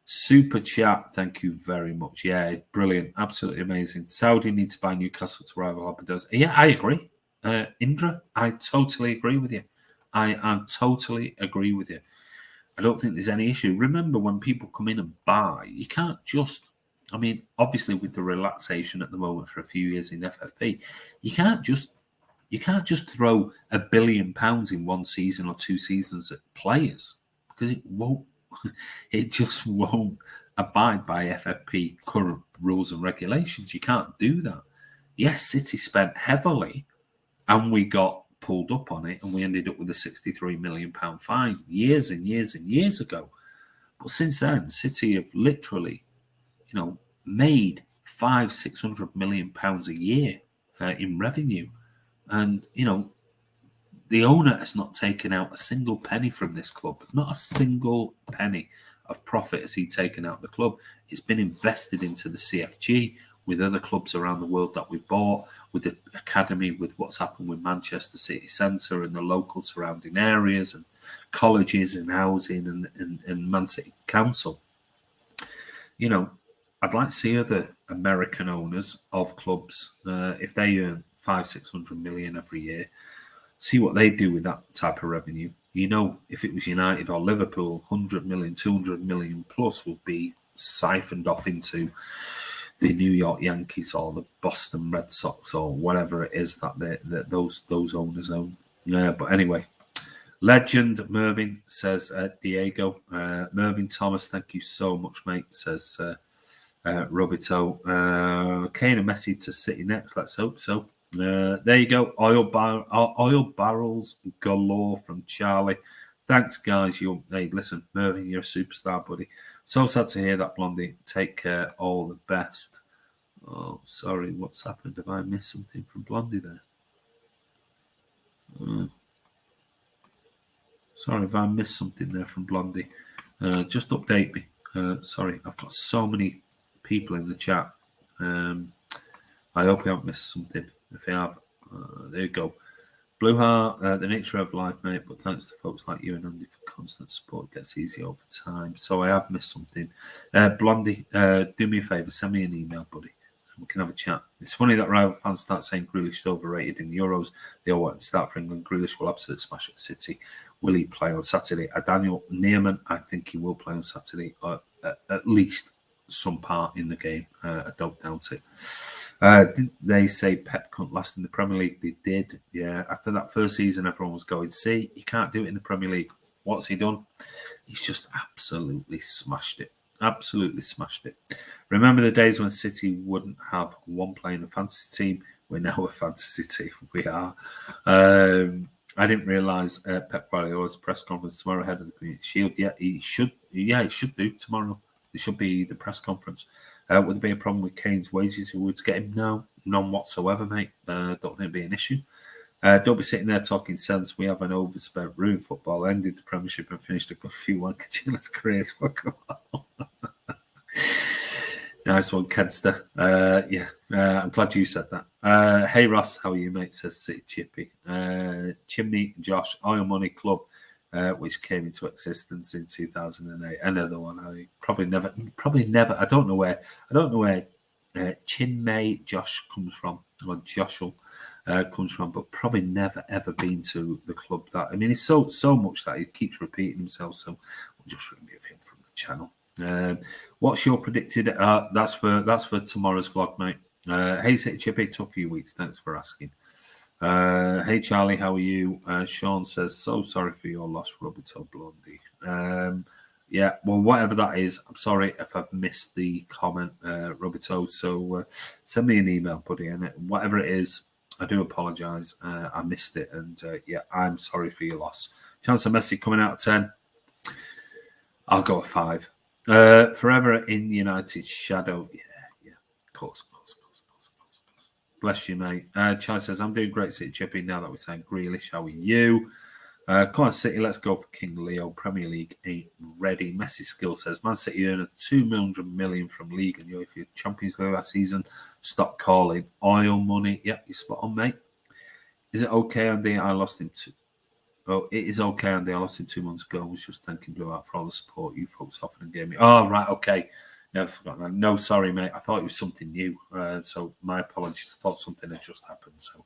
Super chat, thank you very much. Yeah, brilliant, absolutely amazing. Saudi need to buy Newcastle to rival Barbados. Yeah, I agree. Indra, I totally agree with you. I totally agree with you. I don't think there's any issue. Remember, when people come in and buy, you can't just... I mean, obviously, with the relaxation at the moment for a few years in FFP, you can't just throw £1 billion in one season or 2 seasons at players, because it won't. It just won't abide by FFP current rules and regulations. You can't do that. Yes, City spent heavily, and we got pulled up on it, and we ended up with a £63 million fine years and years and years ago. But since then, City have literally, made £500-600 million a year in revenue. And, the owner has not taken out a single penny from this club. Not a single penny of profit has he taken out of the club. It's been invested into the CFG with other clubs around the world that we bought, with the academy, with what's happened with Manchester City Centre and the local surrounding areas and colleges and housing and Man City Council. I'd like to see other American owners of clubs, if they earn 500-600 million every year, see what they do with that type of revenue. If it was United or Liverpool, 100 million, 200 million plus would be siphoned off into the New York Yankees or the Boston Red Sox or whatever it is that those owners own. But anyway, legend Mervyn says Diego. Mervyn Thomas, thank you so much, mate, says Robito. Kane and Messi to City next. Let's hope so. There you go. Oil barrels galore from Charlie. Thanks, guys. Hey, listen, Mervyn, you're a superstar, buddy. So sad to hear that, Blondie. Take care. All the best. Oh, sorry. What's happened? Have I missed something from Blondie there? Sorry if I missed something there from Blondie. Just update me. Sorry, I've got so many people in the chat. I hope I haven't missed something. If I have, there you go. Blue Heart, the nature of life, mate, but thanks to folks like you and Andy for constant support. It gets easier over time. So I have missed something. Blondie, do me a favour, send me an email, buddy. We can have a chat. It's funny that rival fans start saying Grealish is overrated in the Euros. They all want to start for England. Grealish will absolutely smash at City. Will he play on Saturday? Daniel Neerman, I think he will play on Saturday, or at least some part in the game. I don't doubt it. Didn't they say Pep couldn't last in the Premier League? They did, yeah. After that first season, everyone was going, see, he can't do it in the Premier League. What's he done? He's just absolutely smashed it. Absolutely smashed it. Remember the days when City wouldn't have one player in a fantasy team? We're now a fantasy team. We are. I didn't realise Pep Guardiola's press conference tomorrow ahead of the Community Shield. Yeah, he should. Yeah, he should do tomorrow. It should be the press conference. Would there be a problem with Kane's wages? Who would get him? No, none whatsoever, mate. Don't think it'd be an issue. Don't be sitting there talking sense. We have an overspent room. Football ended the Premiership and finished a good few Wankerchilla's careers. Nice one, Kedster. I'm glad you said that. Hey, Ross, how are you, mate? Says City Chippy. Chimney Josh, Oil Money Club, which came into existence in 2008. Another one. I probably never. I don't know where Chinmay Josh comes from, or Joshua comes from, but probably never ever been to the club. That I mean, it's so much that he keeps repeating himself. So we'll just remove him from the channel. What's your predicted? That's for tomorrow's vlog, mate. Hey, City Chippy, tough few weeks. Thanks for asking. Hey, Charlie, how are you? Sean says, so sorry for your loss, Roberto Blondie. Yeah, well, whatever that is, I'm sorry if I've missed the comment, Roberto. So send me an email, buddy, and whatever it is, I do apologise. I missed it, and yeah, I'm sorry for your loss. Chance of Messi coming out of 10. I'll go at 5. Forever in United's shadow. Yeah. Of course. Bless you, mate. Charlie says, I'm doing great, City Chippy, now that we're saying Grealish. How are you? Come on, City, let's go for King Leo. Premier League ain't ready. Messi Skill says, Man City earned $200 million from League and UEFA Champions League last season. Stop calling oil money. Yep, you're spot on, mate. Is it okay, Andy? I lost him too. Oh, it is okay, Andy. I lost him 2 months ago. I was just thanking Blue Out for all the support you folks offered and gave me. Oh, right, okay. Never forgotten that. No, sorry, mate. I thought it was something new. So my apologies. I thought something had just happened. So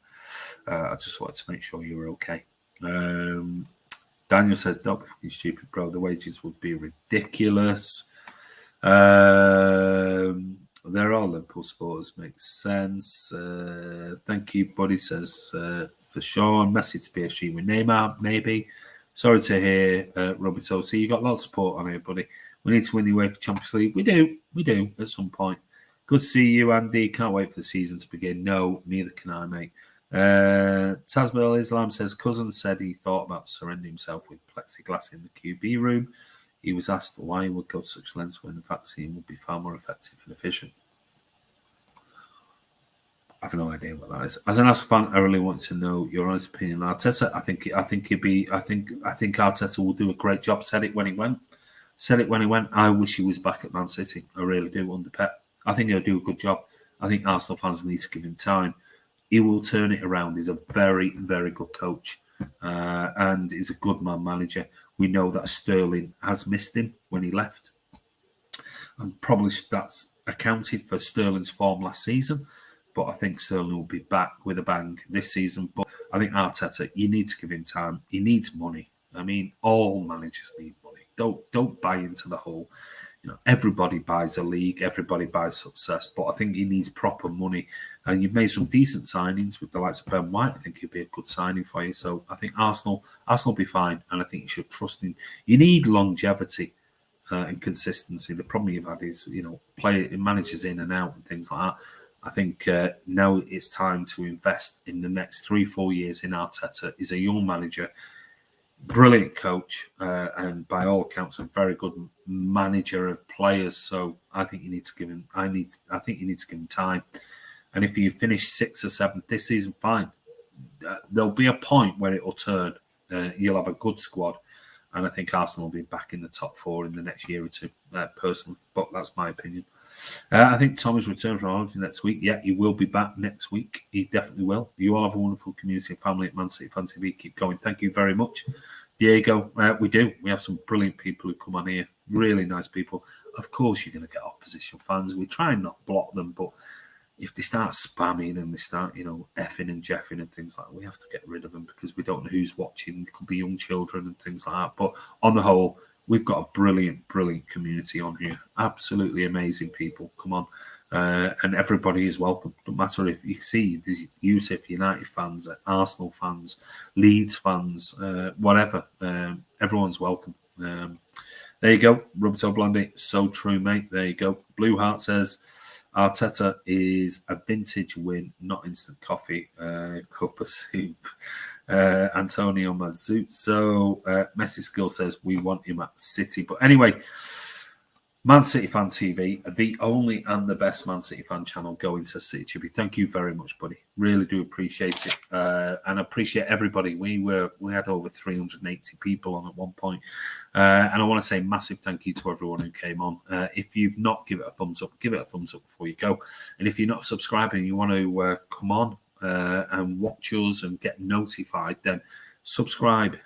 I just wanted to make sure you were okay. Daniel says, don't be fucking stupid, bro. The wages would be ridiculous. They're all Liverpool supporters. Makes sense. Thank you, buddy. Says for Sean, Messi to PSG with Neymar, maybe. Sorry to hear, Roberto. So you got lots of support on here, buddy. We need to win the UEFA Champions League. We do at some point. Good to see you, Andy. Can't wait for the season to begin. No, neither can I, mate. Tasmil Islam says, Cousin said he thought about surrendering himself with plexiglass in the QB room. He was asked why he would go to such lengths when the vaccine would be far more effective and efficient. I have no idea what that is. As an Arsenal fan, I really want to know your honest opinion on Arteta. I think Arteta will do a great job. Said it when he went. I wish he was back at Man City. I really do under Pep. I think he'll do a good job. I think Arsenal fans need to give him time. He will turn it around. He's a very, very good coach, and he's a good man manager. We know that Sterling has missed him when he left, and probably that's accounted for Sterling's form last season. But I think Sterling will be back with a bang this season. But I think Arteta, you need to give him time. He needs money. I mean, all managers need money. Don't buy into the whole, everybody buys a league, everybody buys success. But I think he needs proper money. And you've made some decent signings with the likes of Ben White. I think he'll be a good signing for you. So I think Arsenal will be fine. And I think you should trust him. You need longevity and consistency. The problem you've had is, managers in and out and things like that. I think now it's time to invest in the next 3-4 years in Arteta. He's a young manager, brilliant coach, and by all accounts, a very good manager of players. So I think you need to give him. I think you need to give him time. And if you finish 6th or 7th this season, fine. There'll be a point where it will turn. You'll have a good squad, and I think Arsenal will be back in the top 4 in the next year or two. Personally, but that's my opinion. I think Tom has returned from holiday next week. Yeah, he will be back next week. He definitely will. You all have a wonderful community and family at Man City Fan TV. Keep going. Thank you very much, Diego. We do. We have some brilliant people who come on here. Really nice people. Of course, you're going to get opposition fans. We try and not block them, but if they start spamming and they start, effing and jeffing and things like that, we have to get rid of them because we don't know who's watching. It could be young children and things like that. But on the whole, we've got a brilliant, brilliant community on here. Absolutely amazing people. Come on. And everybody is welcome. Don't matter if you see there's Yusuf United fans, Arsenal fans, Leeds fans, whatever. Everyone's welcome. There you go. Roberto Blondie. So true, mate. There you go. Blue Heart says, Arteta is a vintage win, not instant coffee, cup of soup. Antonio Mazzucco. Messi Skill says we want him at City. But anyway, Man City Fan TV, the only and the best Man City fan channel going to City Chippy. Thank you very much, buddy. Really do appreciate it, and appreciate everybody. We had over 380 people on at one point, and I want to say massive thank you to everyone who came on. If you've not given it a thumbs up, give it a thumbs up before you go. And if you're not subscribing, you want to come on and watch us and get notified, then subscribe.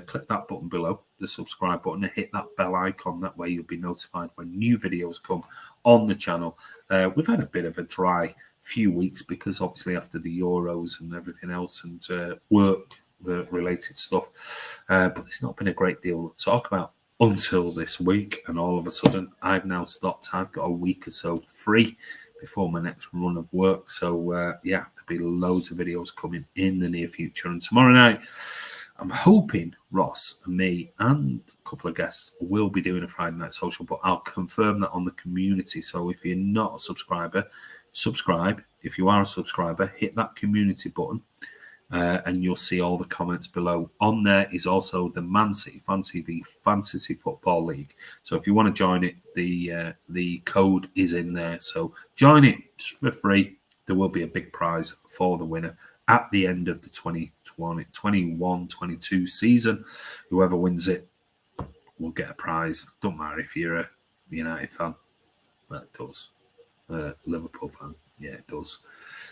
Click that button below, the subscribe button, and hit that bell icon. That way you'll be notified when new videos come on the channel. We've had a bit of a dry few weeks because obviously after the Euros and everything else and work-related stuff, but there's not been a great deal to talk about until this week, and all of a sudden I've now stopped. I've got a week or so free before my next run of work. So, yeah, there'll be loads of videos coming in the near future. And tomorrow night, I'm hoping Ross and me and a couple of guests will be doing a Friday Night Social, but I'll confirm that on the community. So if you're not a subscriber, subscribe. If you are a subscriber, hit that community button and you'll see all the comments below. On there is also the Man City Fan TV Fantasy Football League. So if you want to join it, the code is in there. So join it for free. There will be a big prize for the winner at the end of the 21-22 season. Whoever wins it will get a prize. Don't matter if you're a United fan. Well, it does. Liverpool fan. Yeah, it does.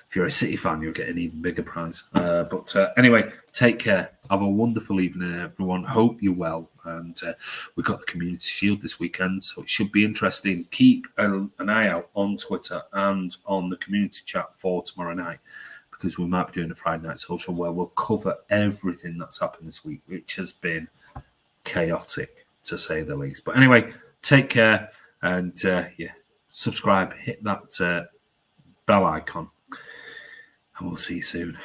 If you're a City fan, you'll get an even bigger prize. But anyway, take care. Have a wonderful evening, everyone. Hope you're well. And we've got the Community Shield this weekend, so it should be interesting. Keep an eye out on Twitter and on the community chat for tomorrow night, because we might be doing a Friday Night Social where we'll cover everything that's happened this week, which has been chaotic, to say the least. But anyway, take care and, yeah, subscribe, hit that bell icon, and we'll see you soon.